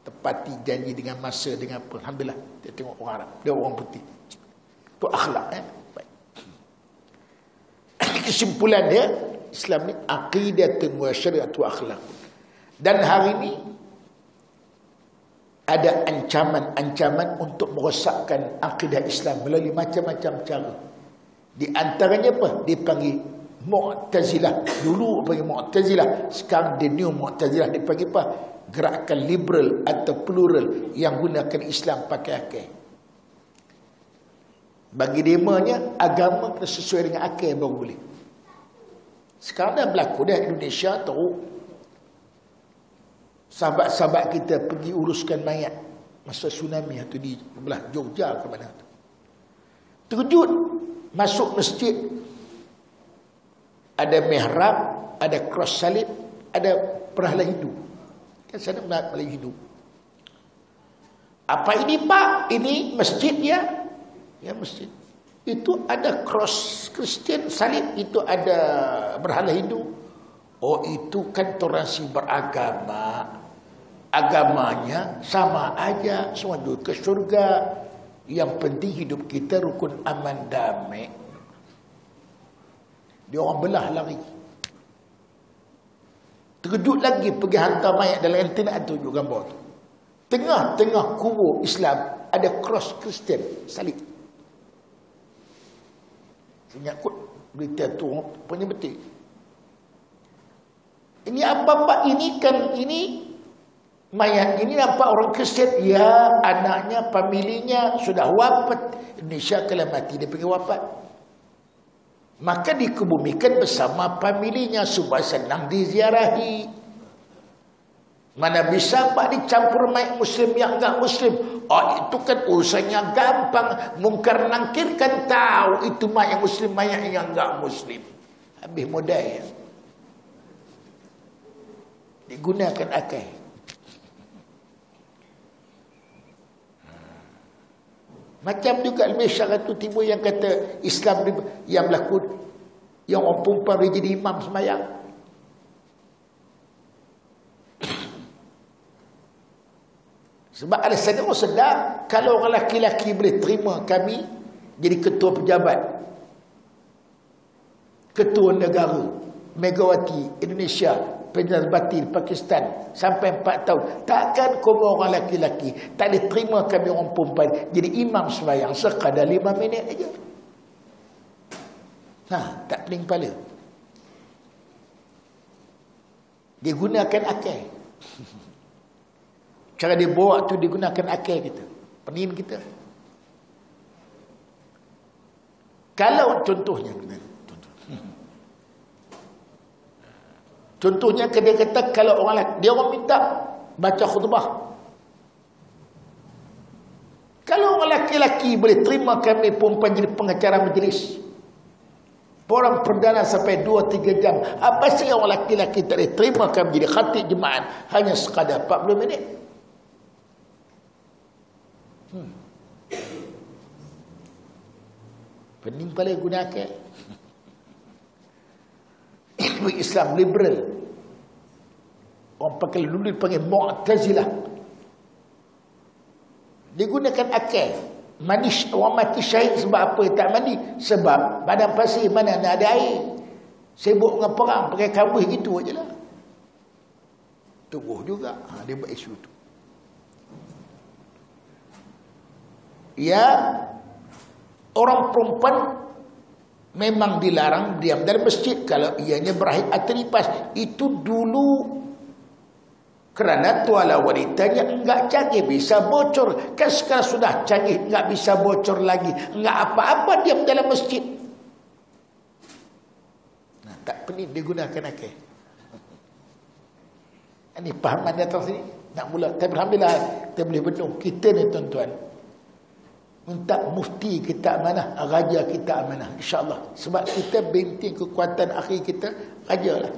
Tepati janji dengan masa, dengan apa. Alhamdulillah, dia tengok orang Arab, dia orang putih. Itu akhlak. Baik. Kesimpulan dia, Islam ni aqidatun wa syari'atu akhlak. Dan hari ini ada ancaman-ancaman untuk merosakkan akidah Islam melalui macam-macam cara. Di antaranya apa? Dipanggil Mu'tazilah. Dulu panggil Mu'tazilah, sekarang the new Mu'tazilah dipanggil apa? Gerakan liberal atau plural yang gunakan Islam pakai akal. Bagi demanya, agama kena sesuai dengan akal baru boleh. Sekarang dah berlaku dah Indonesia tahu. Sahabat-sahabat kita pergi uruskan mayat masa tsunami itu di belah Jogja ke mana tu. Terkejut masuk masjid, ada mihrab, ada cross salib, ada perhala Hindu. Kan saya nak perhala Hindu. Apa ini Pak? Ini masjid ya? Ya masjid. Itu ada cross Kristian, salib, itu ada berhala Hindu. Oh itu kan toleransi beragama. Agamanya sama aja, semua ke syurga. Yang penting hidup kita rukun aman damai. Dia orang belah lari. Terkejut lagi pergi hantar mayat dalam internet tunjuk gambar tu. Tengah-tengah kubur Islam ada cross Kristian, salib. Saya kot berita tu punya betul. Ini apa-apa ini kan ini mayat ini nampak orang Kristian. Ya, anaknya, familinya sudah wafat. Indonesia kalau mati dia pergi wafat. Maka dikebumikan bersama familinya supaya senang diziarahi. Mana bisa Pak dicampur mayat Muslim yang enggak Muslim. Oh, itu kan urusannya gampang. Mungkar nangkir kan tahu itu mayat Muslim, mayat yang enggak Muslim. Habis mudah ya. Digunakan akal. Macam juga Malaysia tu timur yang kata Islam yang berlaku, yang orang perempuan boleh jadi imam sembahyang. Sebab alasannya orang sedar, kalau orang lelaki-lelaki boleh terima kami jadi ketua pejabat, ketua negara, Megawati Indonesia, Penjara Batin Pakistan sampai 4 tahun, takkan kau orang lelaki-lelaki tak boleh terima kami orang perempuan jadi imam sembahyang sekadar 5 minit aja. Tak pening kepala. Dia gunakan akal. Cara dia bawa tu dia gunakan akal kita, pening kita. Kalau contohnya Contohnya dia kata kalau orang dia orang minta baca khutbah. Kalau orang lelaki-lelaki boleh terima kami perempuan jadi pengacara majlis, orang perdana sampai 2-3 jam, apa sih orang lelaki-lelaki tak boleh terima kami jadi khatib jemaah hanya sekadar 40 minit? Pening pala gunakan. Islam liberal. Orang pakai dulu dipanggil Mu'tazilah. Digunakan akal. Orang mati syahid sebab apa tak mandi? Sebab badan pasir mana nak ada air. Sibuk dengan perang, pakai kabus gitu aje lah. Tubuh juga. Dia buat isu tu. Ya, orang perempuan memang dilarang diam dalam masjid kalau ianya berakhir atripas. Itu dulu kerana tuala wanitanya enggak canggih, bisa bocor. Kan sekarang sudah canggih, enggak bisa bocor lagi, enggak apa-apa diam dalam masjid. Tak pening digunakan akal. Ini pahaman di atas sini nak mula. Tapi alhamdulillah kita boleh benung kita ni tuan-tuan. Minta mufti kita amanah, raja kita amanah, insya-Allah. Sebab kita benteng kekuatan akhir kita raja lah.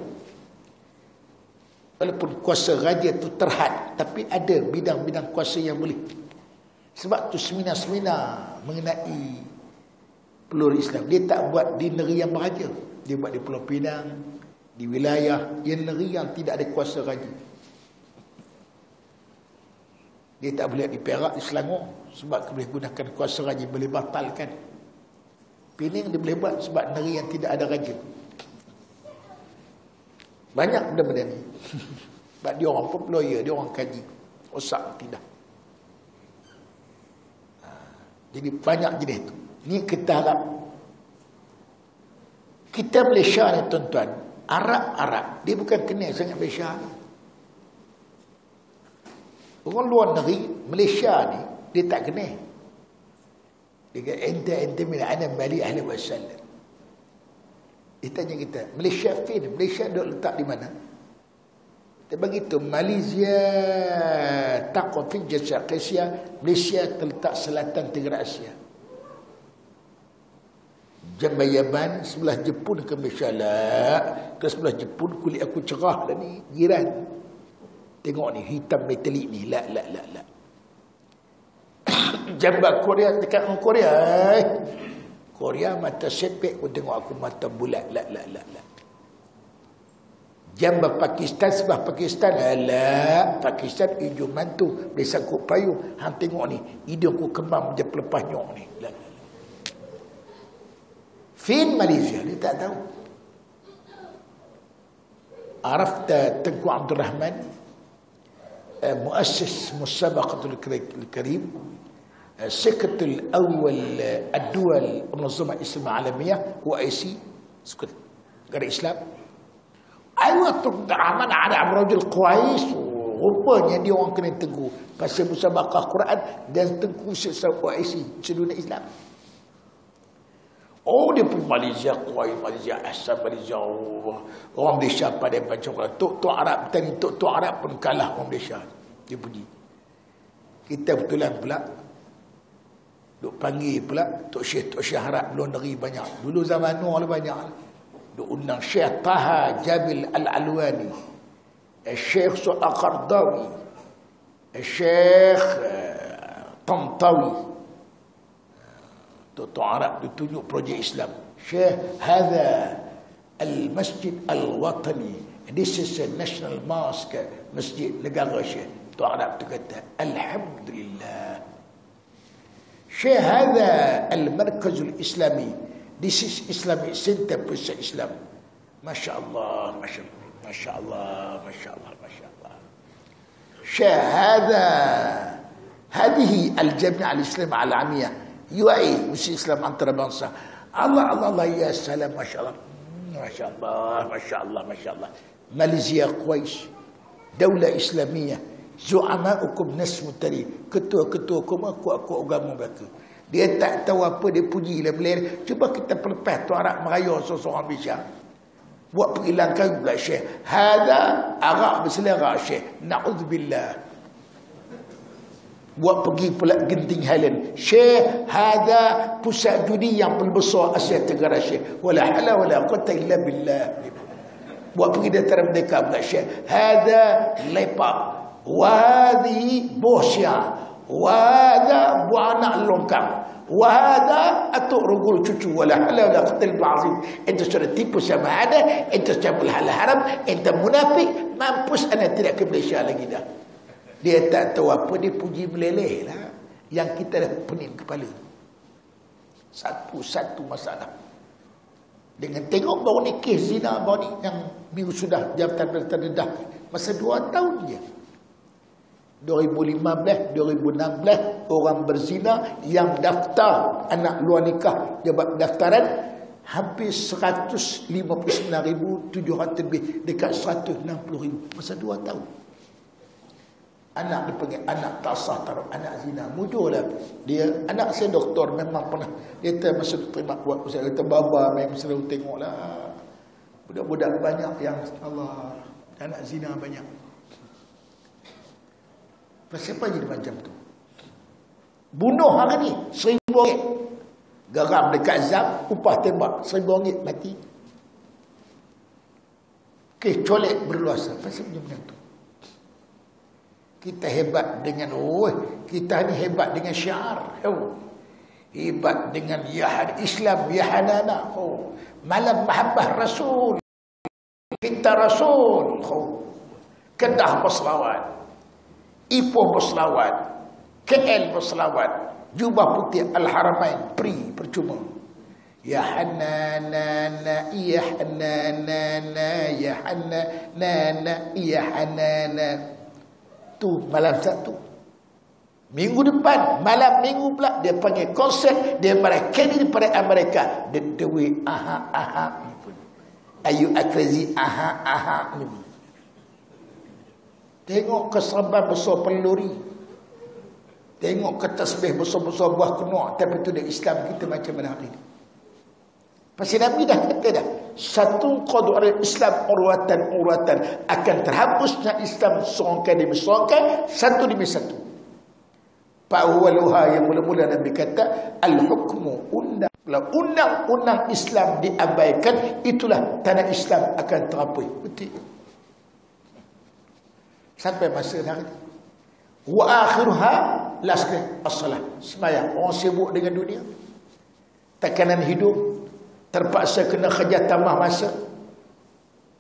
Walaupun kuasa raja itu terhad, tapi ada bidang-bidang kuasa yang boleh. Sebab tu seminar-seminar mengenai peluru Islam, dia tak buat di negeri yang beraja. Dia buat di Pulau Pinang, di wilayah yang negeri yang tidak ada kuasa raja. Dia tak boleh di Perak, di Selangor. Sebab boleh gunakan kuasa raja, boleh batalkan. Pening dia boleh buat sebab negeri yang tidak ada raja. Banyak benda-benda ni. Sebab dia orang pun lawyer, dia orang kaji. Osak tidak. Jadi banyak jenis tu. Ni kita harap. Kita Malaysia ni tuan-tuan, Arab-Arab, dia bukan kenal sangat Malaysia ni. Orang luar negeri, Malaysia ni, dia tak kenal. Dia kata, ente min ana mali ahli wasallam. Dia tanya kita, Malaysia fin, Malaysia duk letak di mana? Dia begitu, Malaysia taqa fi Jazirah Asia, Malaysia terletak selatan Tenggara Asia. Jambayaban sebelah Jepun ke Malaysia lah. Ke sebelah Jepun kulit aku cerah lah ni, jiran. Tengok ni hitam metalik ni, la. Jambat Korea dekat dengan Korea. Korea mata sepek pun tengok aku mata bulat, la. Jambat Pakistan sebelah Pakistan, Pakistan hidung mantu boleh sangkut payung. Hang tengok ni, hidung aku kembang macam pelepah nyok ni, la. Fin Malaysia dia tak tahu. عرفت تنكو عبد الرحمن مؤسس مسابقة الكريم، السكرتير الأول الدول المنظمة الإسلامية العالمية OIC سكرتير غير الإسلام. أيوة عبد الرحمن ada rajul kuais, rupanya dia orang kena tegur pasal musabaqah Quran dan tegur OIC sedunia Islam. Oh, dia pergi Malaysia, Kuwait, Malaysia, Asal, Malaysia. Orang Malaysia pada baca Quran. Tok Arab tadi, Tok Arab pun kalah orang Malaysia. Dia pergi. Kita betulan pula duk panggil pula Tok Syekh Arab luar negeri banyak. Dulu zaman Nur banyak. Duk undang Syekh Taha Jabil Al-Alwani, Syekh Su'al Qardawi, Syekh Tantawi. Tok Arab ditunjuk projek Islam. Syekh, hadha al-masjid al-watani. This is a national mosque, masjid negara Syekh. Tok Arab tu kata, alhamdulillah. Syekh, hadha al-markaz al-islami. This is Islamic center pusat Islam. Masya Allah, Masya Allah, Masya Allah, Masya Allah, Masya Allah. Syekh, hadha hadihi al-jami'ah al-islamiyah al-amiyah. UAE, misi Islam antara bangsa. Allah, Allah, Allah, ya salam, Masya Allah. Masya Allah, Masya Allah, Masya Allah. Malaysia, Kuwait, Daulah Islamiyah, Zu'ama'ukum nasmu tadi. Ketua-ketua aku agama mereka. Dia tak tahu apa, dia puji lah belir. Cuba kita pelepas tu Arab meraya seorang Malaysia. Buat penghilangkan pula Syekh. Hada Arab berselera Syekh. Na'udzubillah. Buat pergi pula Genting Highland. Syekh, hada pusat judi yang paling besar Asia Tenggara Syekh. Wala hala wala quwwata illa billah. Buat pergi Dataran Merdeka pula Syekh. Hada Lepak. Wadi Bosya. Wada Buanak Longkang. Wada Atuk Rugul Cucu. Wala hala wala quwwata illa billah. Ente sudah tipu sama ada. Ente cabul halal haram. Ente munafik. Mampus anda tidak ke Malaysia lagi dah. Dia tak tahu apa, dia puji meleleh lah. Yang kita dah pening kepala. Satu-satu masalah. Dengan tengok baru ni kes zina, baru ni yang minggu sudah jabatan terdedah. Masa 2 tahun dia. 2015, 2016, orang berzina yang daftar anak luar nikah, jabat daftaran, hampir 159,700 lebih, dekat 160,000. Masa 2 tahun. Anak dipanggil anak tak sah taruh anak zina. Mujurlah dia. Anak saya doktor memang pernah. Dia kata masa terima buat saya kata baba memang selalu tengoklah. Budak-budak banyak yang Allah anak zina banyak. Pasal apa jadi macam tu? Bunuh hari ni RM1,000. Garam dekat Zam, upah tembak RM1,000 mati. Kes colek berluasa. Pasal macam tu? Kita hebat dengan kita ni hebat dengan syiar. Hebat dengan ya Islam ya hanana. Malam mahabbah Rasul. Kita Rasul. Kedah berselawat. Ipoh berselawat. KL berselawat. Jubah putih Al-Haramain percuma. Ya hanana ya hanana ya hanana ya hanana. Tu malam satu. Minggu depan, malam minggu pula dia panggil konsert daripada Kennedy daripada Amerika. The way aha. Ayu akrazi aha. Tengok keserban besar peluri. Tengok ke tasbih besar-besar buah kenok. Tapi tu dia Islam kita macam mana hari ni. Pasal Nabi dah kata dah. Satu qadu Islam urwatan akan terhapusnya Islam serangkai demi serangkai, satu demi satu. Pak Waluha yang mula-mula Nabi kata al-hukmu undang-undang Islam diabaikan, itulah tanah Islam akan terapuh. Betul. Sampai masa hari ini. Wa akhiruha last as-salah. Sembahyang. Orang sibuk dengan dunia. Tekanan hidup. Terpaksa kena kerja tambah masa.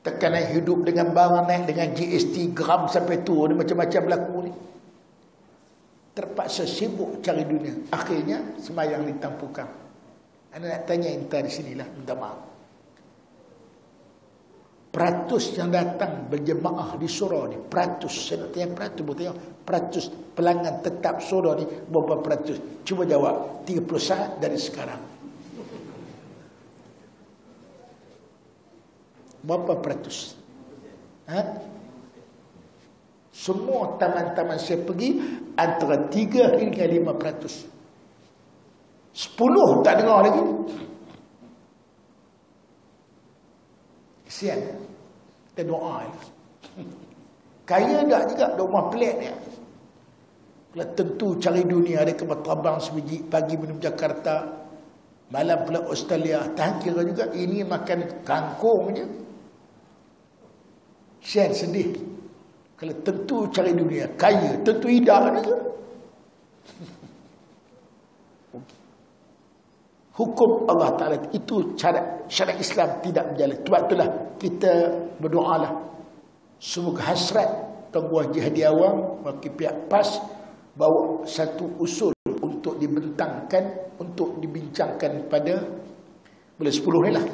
Tekanan hidup dengan barang naik, dengan GST gram sampai turun, macam-macam berlaku ni. Terpaksa sibuk cari dunia. Akhirnya sembahyang ditampukan. Anda nak tanya entah di sinilah, minta maaf. peratus yang datang berjemaah di surau ni, peratus, setiap peratus, betul, peratus pelanggan tetap surau ni berapa peratus? Cuba jawab, 30 saat dari sekarang. Berapa peratus? Semua taman-taman saya pergi antara 3 hingga 5%. 10 tak dengar lagi. Kesian. Kita doa. Kaya tak juga rumah pelik dia. Kalau tentu cari dunia dia kena terbang sebiji, pagi minum Jakarta, malam pula Australia. Tak kira juga ini makan kangkung je. Kesian, sedih. Kalau tentu cari dunia, kaya, tentu hidup juga. Hukum Allah Ta'ala itu cara syariat Islam tidak berjalan. Sebab itulah kita berdoalah. Semoga hasrat Tuan Haji Hadi Awang bagi pihak PAS bawa satu usul untuk dibentangkan, untuk dibincangkan pada bulan 10 ni lah.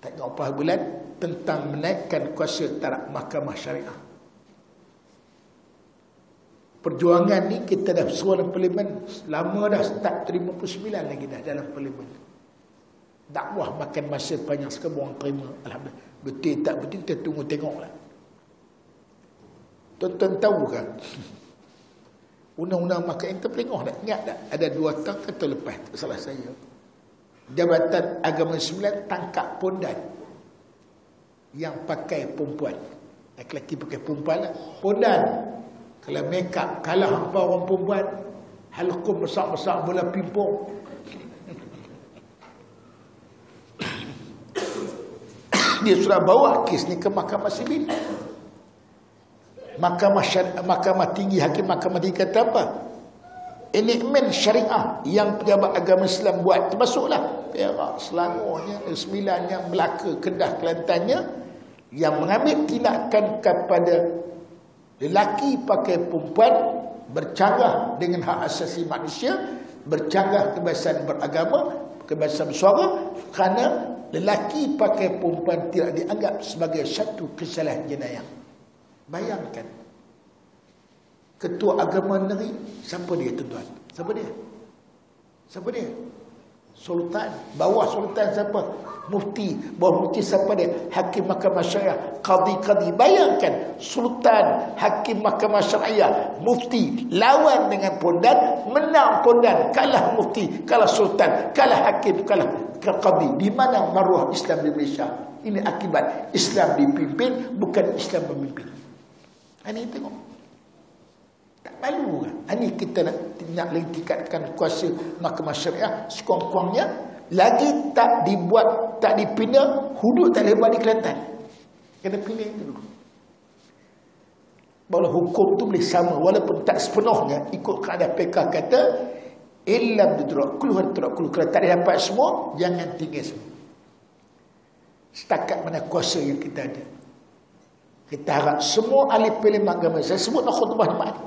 Tak ingat apa bulan, tentang menaikkan kuasa taraf mahkamah syariah. Perjuangan ni kita dah suruh dalam parlimen lama dah, start 59 lagi dah dalam parlimen. Dakwah makan masa panjang sekali, orang terima, alhamdulillah. Betul tak betul kita tunggu tengoklah. Tuan-tuan tahu kan undang-undang makan kita pelengah tak? Ingat tak? Ada 2 tahun kata lepas, salah saya, Jabatan Agama 9 tangkap pondan yang pakai perempuan. Lelaki pakai perempuan lah. Pondan. Kalau make up kalah hampa orang perempuan, halkum besar-besar bola pimpong. Dia sudah bawa kes ni ke Mahkamah Sivil. Mahkamah Tinggi, Hakim Mahkamah Tinggi kata apa? Enakmen syariah yang pejabat agama Islam buat termasuklah Perak, Selangornya, Sembilannya, Melaka, Kedah, Kelantannya, yang mengambil tindakan kepada lelaki pakai perempuan bercanggah dengan hak asasi manusia, bercanggah kebebasan beragama, kebebasan bersuara, kerana lelaki pakai perempuan tidak dianggap sebagai satu kesalahan jenayah. Bayangkan, Ketua Agama Negeri, siapa dia tuan-tuan? Siapa dia? Siapa dia? Sultan. Bawah Sultan siapa? Mufti. Bawah Mufti siapa dia? Hakim Mahkamah Syariah, Qadi-Qadi. Bayangkan, Sultan, Hakim Mahkamah Syariah, Mufti lawan dengan pondan, menang pondan, kalah Mufti, kalah Sultan, kalah Hakim, kalah Qadi. Di mana maruah Islam di Malaysia? Ini akibat Islam dipimpin, bukan Islam memimpin. Ini tengok. Tak malu kan? Ini kita nak lagi tingkatkan kuasa Mahkamah Syariah sekurang-kurangnya. Lagi tak dibuat, tak dipindah, hudud tak boleh buat di Kelantan. Kena pilih dulu. Bahawa hukum tu boleh sama, walaupun tak sepenuhnya ikut keadaan PK kata illam dudrak kuluhan turak kuluh. Kalau tak dapat semua, jangan tinggal semua. Setakat mana kuasa yang kita ada. Kita harap semua ahli parlimen agama, saya sebut nak khutbah jemaah ni,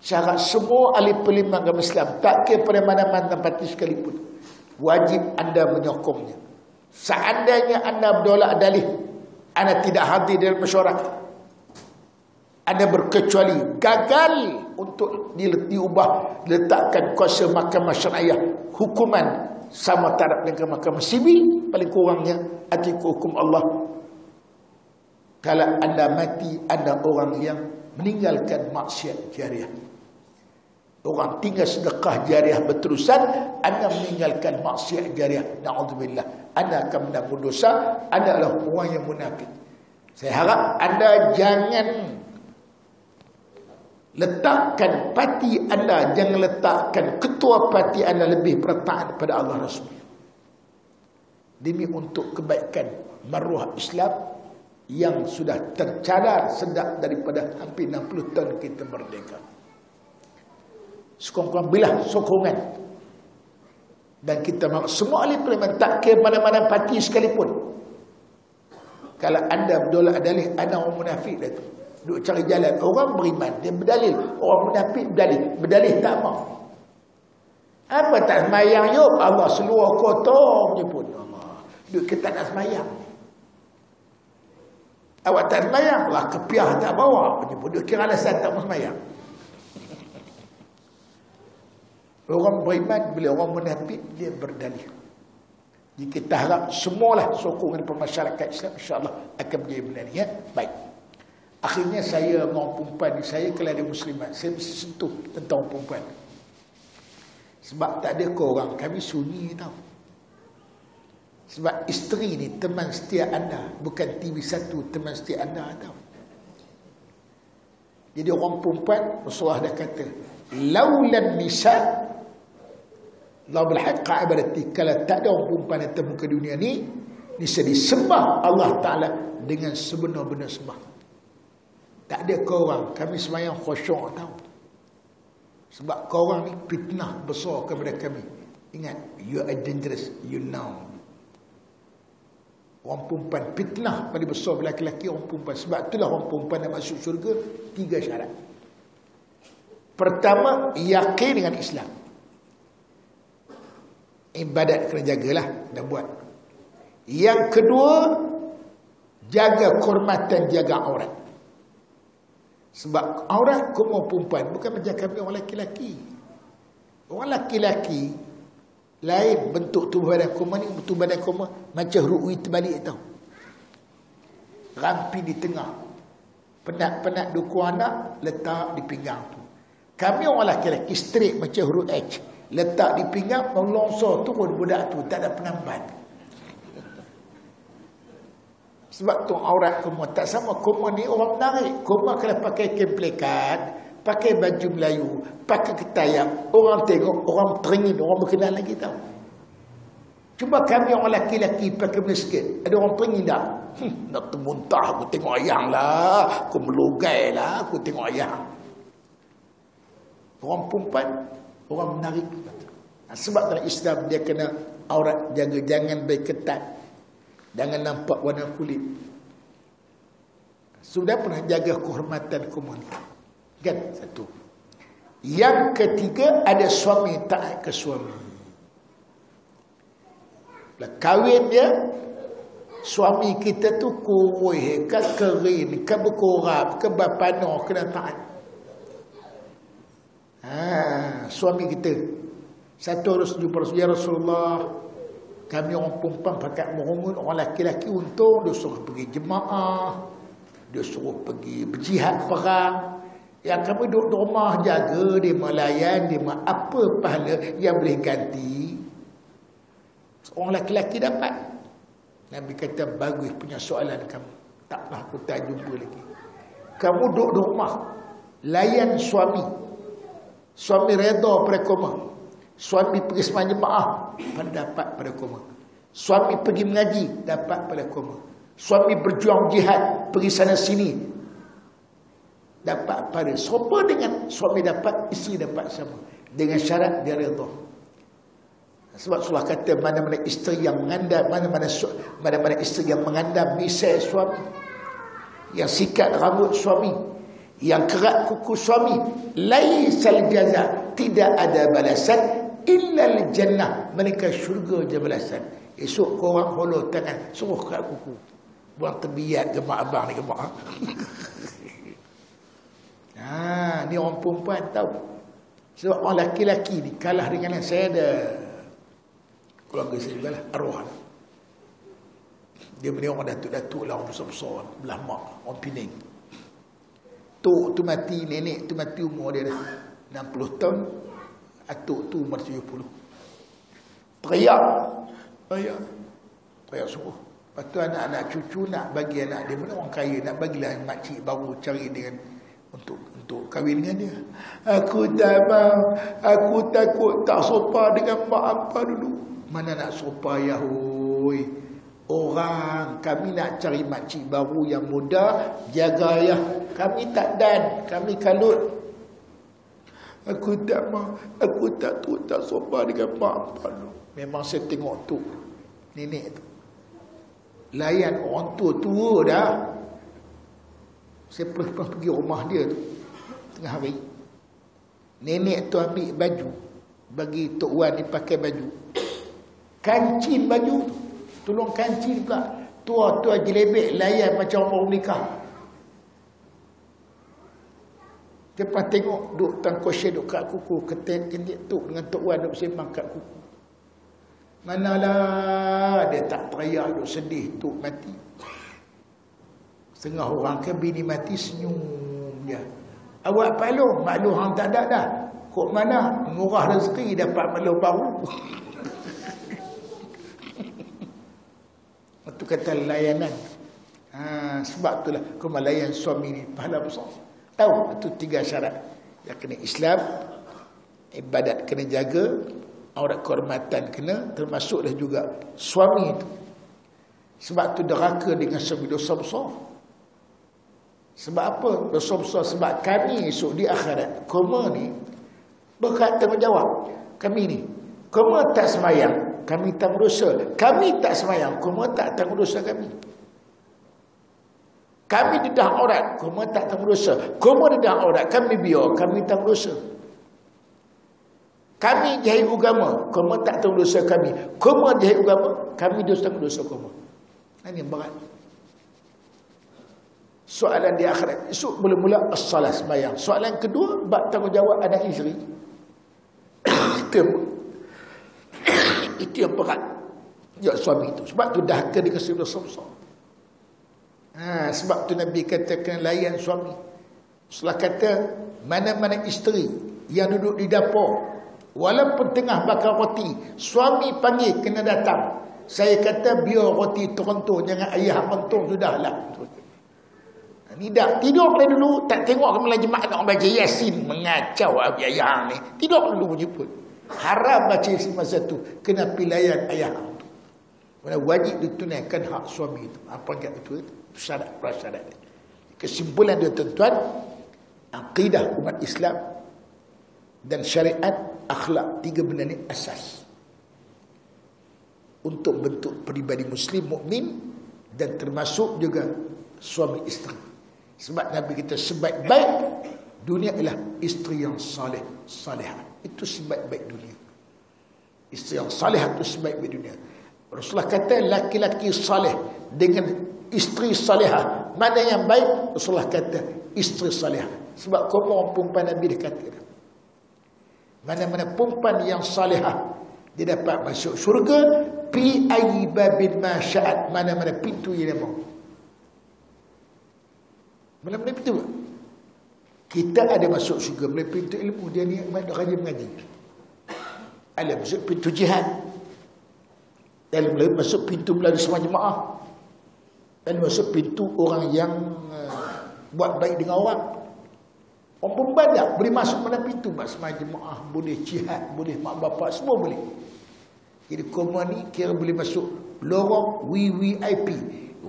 saya harap semua ahli parlimen agama Islam, tak kira pada mana-mana parti sekalipun, wajib anda menyokongnya. Seandainya anda berdaulat adalih, anda tidak hadir dalam mesyuarat, anda berkecuali gagal untuk diubah, letakkan kuasa mahkamah syariah, hukuman sama taraf dengan mahkamah sivil, paling kurangnya atiku hukum Allah. Kalau anda mati, anda orang yang meninggalkan maksiat jariah. Orang tinggal sedekah jariah berterusan, anda meninggalkan maksiat jariah. Na'udzubillah. Anda akan mendapat dosa. Anda adalah orang yang munafik. Saya harap anda jangan letakkan parti anda, jangan letakkan ketua parti anda lebih bertaat pada Allah Rasul. Demi untuk kebaikan maruah Islam yang sudah tercadar sedap daripada hampir 60 tahun kita merdeka. Sekurang-kurang bilah sokongan. Dan kita mahu semua ahli parlimen, tak kira mana-mana parti sekalipun. Kalau anda berdaulat adalih, anda orang munafik dah tu. Duk cari jalan. Orang beriman, dia berdalil. Orang munafik berdalil. Berdalih tak mau. Apa tak semayang yuk? Allah seluruh kotong je pun. Duk kita nak semayang. Awak tak semayang lah, kepiah tak bawa. Dia kira alasan tak mau semayang. Orang beriman, bila orang munafik, dia berdalih. Jadi kita harap semualah sokongan masyarakat Islam, insyaAllah akan menjadi benar. Ya? Baik. Akhirnya saya dengan perempuan ni, saya kalau ada muslimat, saya mesti sentuh tentang perempuan. Sebab tak ada korang, kami sunyi tau. Sebab isteri ni teman setia anda, bukan TV1 teman setia anda tau. Jadi orang perempuan, Rasulullah dah kata, laulan nisa Allah berhaqqa ibadati, kalau tak ada orang perempuan yang muka dunia ni bisa disembah Allah Ta'ala dengan sebenar-benar sembah. Tak ada korang, kami semayang khusyuk tau. Sebab korang ni fitnah besar kepada kami. Ingat, you are dangerous, you know. Orang perempuan fitnah paling besar lelaki-lelaki, orang perempuan. Sebab itulah orang perempuan yang masuk syurga 3 syarat. Pertama, yakin dengan Islam. Ibadat kena jagalah, dah buat. Yang kedua, jaga kehormatan, jaga aurat. Sebab aurat kaum perempuan bukan macam kami orang lelaki-lelaki. Orang lelaki-lelaki lain bentuk tubuh badan kaum ni, bentuk badan kaum macam ru'ui terbalik tau. Rampi di tengah. Penat-penat dukung anak letak di pinggang tu. Kami orang lelaki-lelaki straight macam huruf H. Letak di pinggang, melongsor turun budak tu, tak ada penambat. Sebab tu aurat kaum tak sama. Kaum ni orang menarik. Kaum kalau pakai kemplekat, pakai baju Melayu, pakai ketayam, orang tengok, orang teringin, orang berkenal lagi tau. Cuba kami orang lelaki-lelaki pakai benda sikit, ada orang teringin tak? Nak termuntah, aku tengok ayang lah, aku melogai lah, aku tengok ayang. Orang perempuan, orang menarik. Sebab dalam Islam dia kena aurat jaga, jangan berketat, jangan nampak warna kulit. Sudah pernah jaga kehormatan komunitas kan? Satu. Yang ketiga, ada suami taat ke suami. Kahwin dia, suami kita tu kurui ke kering, ke berkorap, ke berpanah, kena taat. Suami kita satu harus jumpa Rasulullah, ya Rasulullah, kami orang perempuan pakai merungut, orang lelaki-lelaki untung, dia suruh pergi jemaah, dia suruh pergi berjihad perang. Yang kami duduk di rumah jaga, dia melayan, dia apa pahala yang boleh ganti. Orang lelaki-lelaki dapat. Nabi kata, bagus punya soalan kamu, taklah aku tak jumpa lagi. Kamu duduk di rumah, layan suami, suami redha pada koma, suami pergi sembahyang jemaah, dapat pada koma, suami pergi mengaji, dapat pada koma, suami berjuang jihad, pergi sana sini, dapat pada. Serupa dengan suami dapat, isteri dapat sama, dengan syarat dia redha. Sebab Rasulullah kata, mana-mana isteri yang mengandam, mana-mana isteri yang mengandam misai suami, yang sikat rambut suami, yang kerat kuku suami, laisal jaza, tidak ada balasan illal jannah, mereka syurga je balasan. Esok korang holor tangan, suruh kerat kuku, buang terbiat gemak abang ni gemak. Ni orang perempuan tahu. Sebab orang lelaki-lelaki ni kalah dengan yang saya ada keluarga saya juga lah, arwah. Dia beri orang datuk-datuk lah, orang besar-besar belah mak, orang Pening. Tok tu mati, nenek tu mati, umur dia dah 60 tahun, atuk tu umur 70. Teriak suruh. Lepas tu anak-anak cucu nak bagi anak dia, mana orang kaya, nak bagilah makcik baru cari dengan untuk kahwin dengan dia. Aku tak mau, aku takut tak sopan dengan mak apa dulu. Mana nak sopan ya hui. Orang kami nak cari makcik baru yang muda, jaga ayah. Kami tak dan, kami kalut. Aku tak mau, aku takut tak sopan dengan mak apa dulu. Memang saya tengok tu nenek tu layan orang tua dah. Saya pernah pergi rumah dia tu tengah hari. Nenek tu ambil baju, bagi Tok Wan ni pakai baju, kancing baju tu, tolong kancing pula, Tua-tua jelebek layan macam orang nikah. Lepas tengok duk tangkosya duk kat kuku, ketik tu dengan Tok Wan duk sembang kat kuku. Manalah dia tak teriak duk sedih tu mati. Setengah orang ke bini mati senyum dia. Awak paluh, maklum hang tak ada dah. Kok mana murah rezeki dapat maklum baru. Itu kata layanan. Sebab itulah kau melayan suami ni pahala besar. Tahu itu 3 syarat. Dia kena Islam, ibadat kena jaga, aurat kehormatan kena, termasuklah juga suami itu. Sebab tu deraka dengan suami dosa besar. Sebab apa? Dosa besar sebab kami esok di akhirat, koma ni berkat tanggungjawab. Kami ni, koma tak semayang, kami tak berdosa. Kami tak semayang, koma tak tanggung dosa kami. Kami dedah aurat, koma tak tanggung dosa. Koma dedah aurat, kami biar, kami tanggung dosa. Kami jahil agama, koma tak tanggung dosa kami. Koma jahil agama, kami tanggung dosa koma. Ini yang berat. Soalan di akhirat, esok mula-mula as-salat sembahyang. Soalan kedua, bab tanggungjawab anak isteri. Itu yang berat. Ya suami itu. Sebab tu dah kena dikasih dosa besar. Sebab tu Nabi kata kena layan suami. Setelah kata mana-mana isteri yang duduk di dapur, walaupun tengah bakar roti, suami panggil kena datang. Saya kata biar roti teruntur, jangan ayah mentung, sudahlah. Ni dah tidur dulu, tak tengok kami lagi mak nak baca Yasin, mengacau ayah ni. Tidur dulu menyebut. Haram baca Yasin masa tu, kena pilihan ayah tu. Mana wajib ditunaikan hak suami itu. Apa enggak betul itu? Syarat prasyarat. Kesimpulan dia tuan-tuan, akidah umat Islam dan syariat, akhlak, 3 benda ni asas untuk bentuk peribadi muslim mukmin dan termasuk juga suami isteri. Sebab Nabi kita sebaik-baik dunia ialah isteri yang saleh, salihah. Itu sebaik-baik dunia. Isteri yang salihah itu sebaik-baik dunia. Rasulullah kata laki-laki saleh dengan isteri salihah, mana yang baik? Rasulullah kata isteri salihah. Sebab orang perempuan Nabi dia kata mana-mana perempuan yang salihah dia dapat masuk syurga fi ayyi babin ma sya'at, mana-mana pintu yang dia mahu. Mana-mana pintu. Kita ada masuk syurga melalui pintu ilmu, dia ni rajin mengaji. Ada masuk pintu jihad, dan masuk pintu melalui semua jemaah, dan masuk pintu orang yang buat baik dengan orang. Orang perempuan tak boleh masuk mana pintu, semua jemaah, boleh jihad, boleh mak bapak, semua boleh. Jadi koma ni kira boleh masuk lorong VVIP,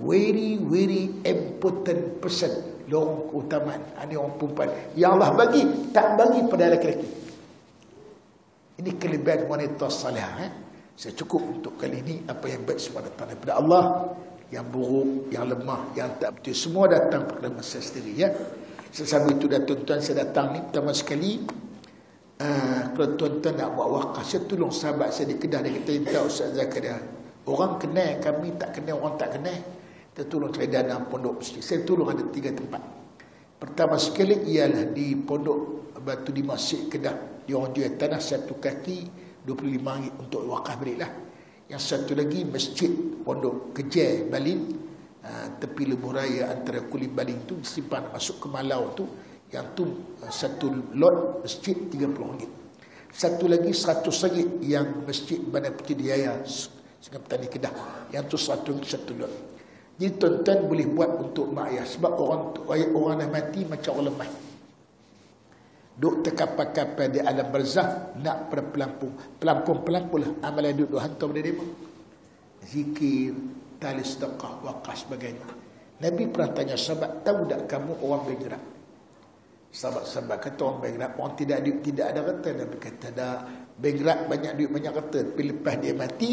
very very important person, lorong keutamaan. Ini orang perempuan yang Allah bagi, tak bagi pada lelaki. Ini kelebihan wanita salihah. Saya cukup untuk kali ini. Apa yang baik semua datang daripada Allah, yang buruk, yang lemah, yang tak betul, semua datang pada masa sendiri ya. Sesambil itu dah tuan-tuan, saya datang ni pertama sekali, kalau tuan-tuan nak buat wakaf, saya tolong sahabat saya di Kedah, dia kata, "Minta Ustaz Zakaria, orang kenal kami, tak kenal orang tak kenal, kita tolong cari dana pondok masjid." Saya tolong ada 3 tempat. Pertama sekali ialah di Pondok Batu di Masjid Kedah. Dia orang jual tanah 1 kaki RM25 untuk wakaf balik lah. Yang satu lagi Masjid Pondok Kejer Balin, tepi lebuh raya antara Kulim Baling tu, simpan masuk ke Malau tu, yang tu satu lot masjid RM30. Satu lagi RM100 yang Masjid Bandar Putih Jaya Sungai Petani Kedah, yang tu satu lot. Jadi tuan-tuan boleh buat untuk mak ayah, sebab orang dah mati macam orang lemah, duk terkapar-kapar di alam barzah, nak pelampung lah amalan duk hantar pada dia, zikir, tali sedekah, wakaf sebagainya. Nabi pernah tanya sahabat, tahu tak kamu orang bergerak? Sahabat-sahabat kata orang bergerak, orang tidak ada kata. Nabi kata dah bergerak banyak duit banyak kata, tapi lepas dia mati,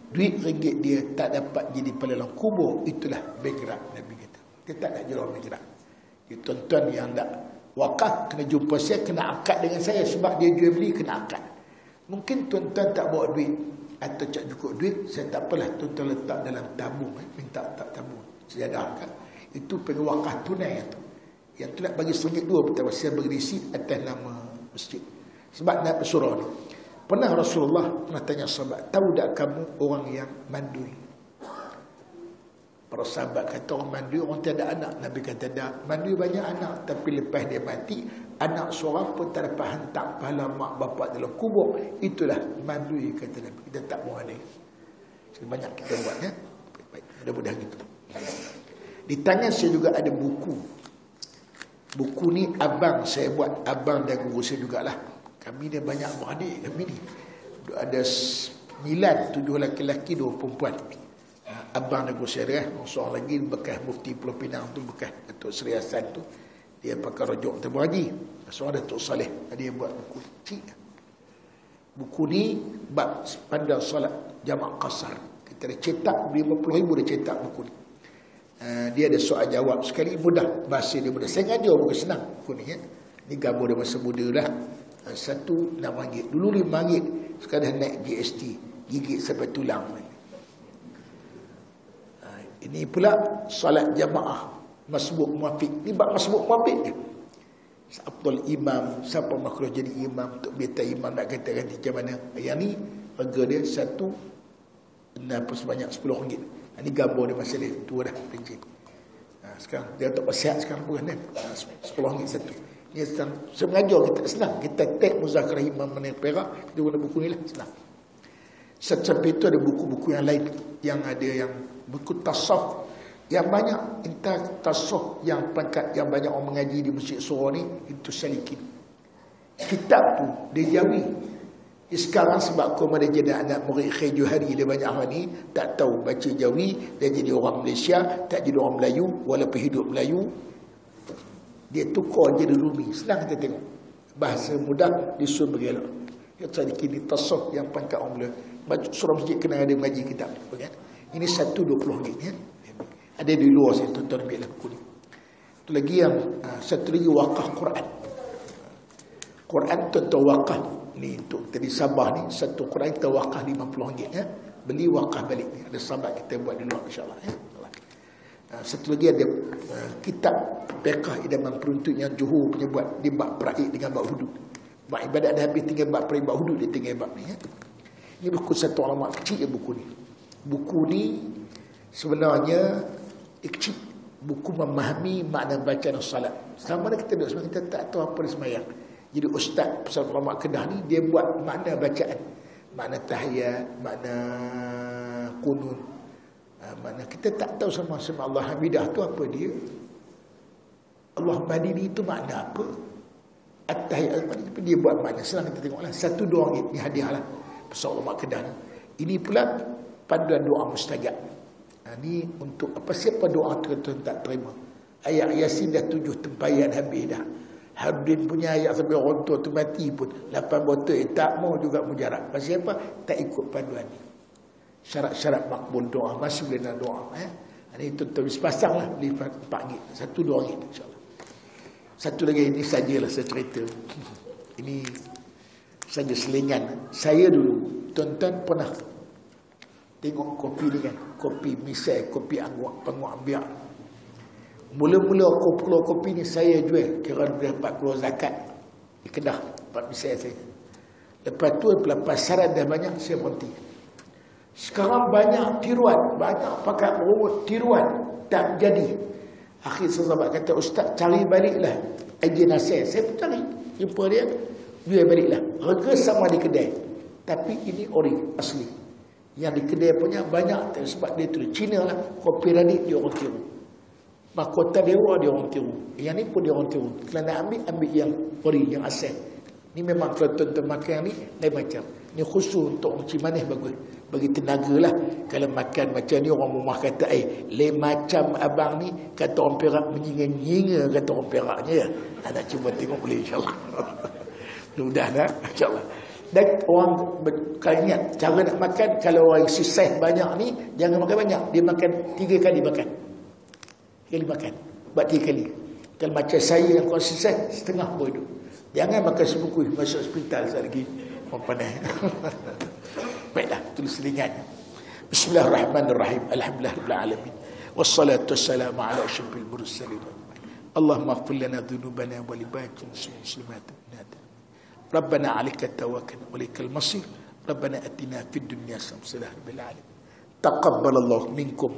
duit ringgit dia tak dapat jadi dalam kubur, itulah bergerak. Nabi kata dia tak nak jadi orang bergerak. Jadi tuan-tuan yang tak wakaf kena jumpa saya, kena akad dengan saya, sebab dia jual beli kena akad. Mungkin tuan-tuan tak bawa duit, atau tak cukup duit, saya tak apalah, tuan-tuan letak dalam tabung, minta tak tabung, sejadah kan. Itu pengen wakaf tunai tu. Yang tu nak bagi RM1 pertama, saya bagi receipt atas nama masjid. Sebab nak bersurah ni. Pernah Rasulullah pernah tanya sahabat, tahu tak kamu orang yang mandui? Para sahabat kata orang mandui, orang tiada anak. Nabi kata tak, mandui banyak anak, tapi lepas dia mati, anak seorang pun tak dapat hantar pahala mak bapak dalam kubur. Itulah mandui, kata Nabi. Kita tak mau ada. Banyak kita buat ya. Baik, mudah-mudahan gitu. Di tangan saya juga ada buku. Buku ni abang saya buat, abang dan guru saya jugalah. Kami ni banyak beradik kami ni. Ada 9, 7 lelaki-lelaki, 2 perempuan. Abang dan guru saya seorang lagi bekas mufti Pulau Pinang tu, bekas Datuk Seri Hassan tu. Dia pakai rujuk Temu Haji. Seorang Datuk Saleh. Dia buat buku kecil. Buku ni bab pandang solat jamak qasar. Kita dah cetak, RM50,000 dia cetak buku ni. Dia ada soal jawab sekali, mudah, bahasa dia mudah. Saya ngajar bukan senang buku ni ya. Ni gambar dia masa muda lah. Satu RM6. Dulu RM5. Sekarang naik GST, gigit sampai tulang. Ini pula solat jamaah masbuk muafiq. Ni bab masbuk muafiq ni. Abdul imam, siapa makhluk jadi imam, untuk biata imam nak kata ganti macam mana. Yang ni harga dia satu sebanyak RM10. Ini gambar dia masa dia tua dah pencet. Sekarang dia tak bersihat sekarang pun kan. RM10 satu. Ni sekarang saya mengajar kita senang. Kita tag muzakarah imam mana Perak, kita guna buku ni lah senang. Sampai itu ada buku-buku yang lain, yang ada yang buku tasawuf yang banyak, entah tasawuf yang pangkat yang banyak orang mengaji di Masjid Surah ni, itu Salikin. Kitab tu dia Jawi. Sekarang sebab kau ada jadi anak murid Khair Johari, dia banyak hari ni tak tahu baca Jawi, dia jadi orang Malaysia, tak jadi orang Melayu, walaupun hidup Melayu, dia tukar jadi Rumi. Senang kita tengok. Bahasa mudah disuruh bergelak. Yang Salikin ni tasawuf yang pangkat orang Melayu. Baca surah masjid kena ada mengaji kitab. Kan? Ini satu RM20 ya. Ada di luar saya, tuan-tuan ambil lah buku ni. Itu lagi yang satu lagi wakaf Quran. Quran tuan-tuan wakaf ni untuk tadi Sabah ni, satu Quran kita wakaf RM50 ya. Beli wakaf balik ni. Ada sahabat kita buat di luar insya-Allah ya. Satu lagi ada kitab Fiqh Idaman Peruntut yang Johor punya buat di bab peraik dengan bab hudud. Bab ibadat dah habis, tinggal bab peraik, bab hudud dia tinggal bab ni ya. Ini buku satu ulama kecil ya buku ni. Buku ni sebenarnya kecil. Buku memahami makna bacaan salat. Selama ni kita duduk sebenarnya kita tak tahu apa dia sembahyang. Jadi ustaz pesawat ulama Kedah ni dia buat makna bacaan. Makna tahiyat, makna qunut. Makna kita tak tahu sama-sama Allah Hamidah tu apa dia. Allah Madini itu makna apa. At-tahiyat dia buat makna. Senang kita tengoklah. RM1-2 ni hadiah lah. Pesawat ulama Kedah ni. Ini pula panduan doa mustajab. Ini untuk apa, siapa doa tuan-tuan tak terima. Ayat Yasin dah 7 tempayan habis dah. Habdin punya ayat sampai orang tua tu mati pun 8 botol tak mau juga mujarab. Pasal apa? Tak ikut panduan ni. Syarat-syarat makbul doa masih boleh nak doa Ini tuan-tuan pasang lah, beli RM4, RM1-2 insya-Allah. Satu lagi ini sajalah saya cerita. Ini saja selingan. Saya dulu tuan-tuan pernah tengok kopi ni kan, kopi misai, kopi penguat biak. Mula-mula kopi ni saya jual, kira dapat keluar zakat di Kedah, tempat misai saya. Lepas tu pasaran dah banyak, saya berhenti. Sekarang banyak tiruan, banyak pakai berurut tiruan, tak jadi. Akhir sahabat kata, ustaz cari baliklah agen nasihat. Saya pun cari, jumpa dia, jual baliklah. Harga sama di kedai, tapi ini ori asli. Yang di kedai punya banyak sebab dia tu Cina lah, kopi radik dia orang tiru. Mahkota dewa dia orang tiru. Yang ni pun dia orang tiru. Kalau nak ambil yang ori, yang asal. Ni memang kalau tuan-tuan makan ni lain macam. Ni khusus untuk orang Cimanih bagus. Bagi tenaga lah. Kalau makan macam ni orang rumah kata lain macam abang ni, kata orang Perak menyinga-nyinga kata orang Peraknya ya. Nak cuba tengok boleh insya-Allah. Mudah dah insya-Allah. Dan orang kalau ingat cara nak makan, kalau orang exercise banyak ni jangan makan banyak, dia makan 3 kali makan. 3 kali makan. Buat 3 kali. Kalau macam saya yang konsisten setengah bodoh. Jangan makan sebungkus masuk hospital sekali lagi. Orang pandai. Baiklah, tulis ringan. Bismillahirrahmanirrahim. Alhamdulillahirabbil alamin. Wassalatu wassalamu ala asyrafil mursalin. Allahumma ighfir lana dhunubana wa li baqil muslimatin. Rabbana 'alaika tawakkalna wa ilaikal masir. Rabbana atina fid dunya hasanah wa fil akhirati hasanah. Taqabbalallahu minkum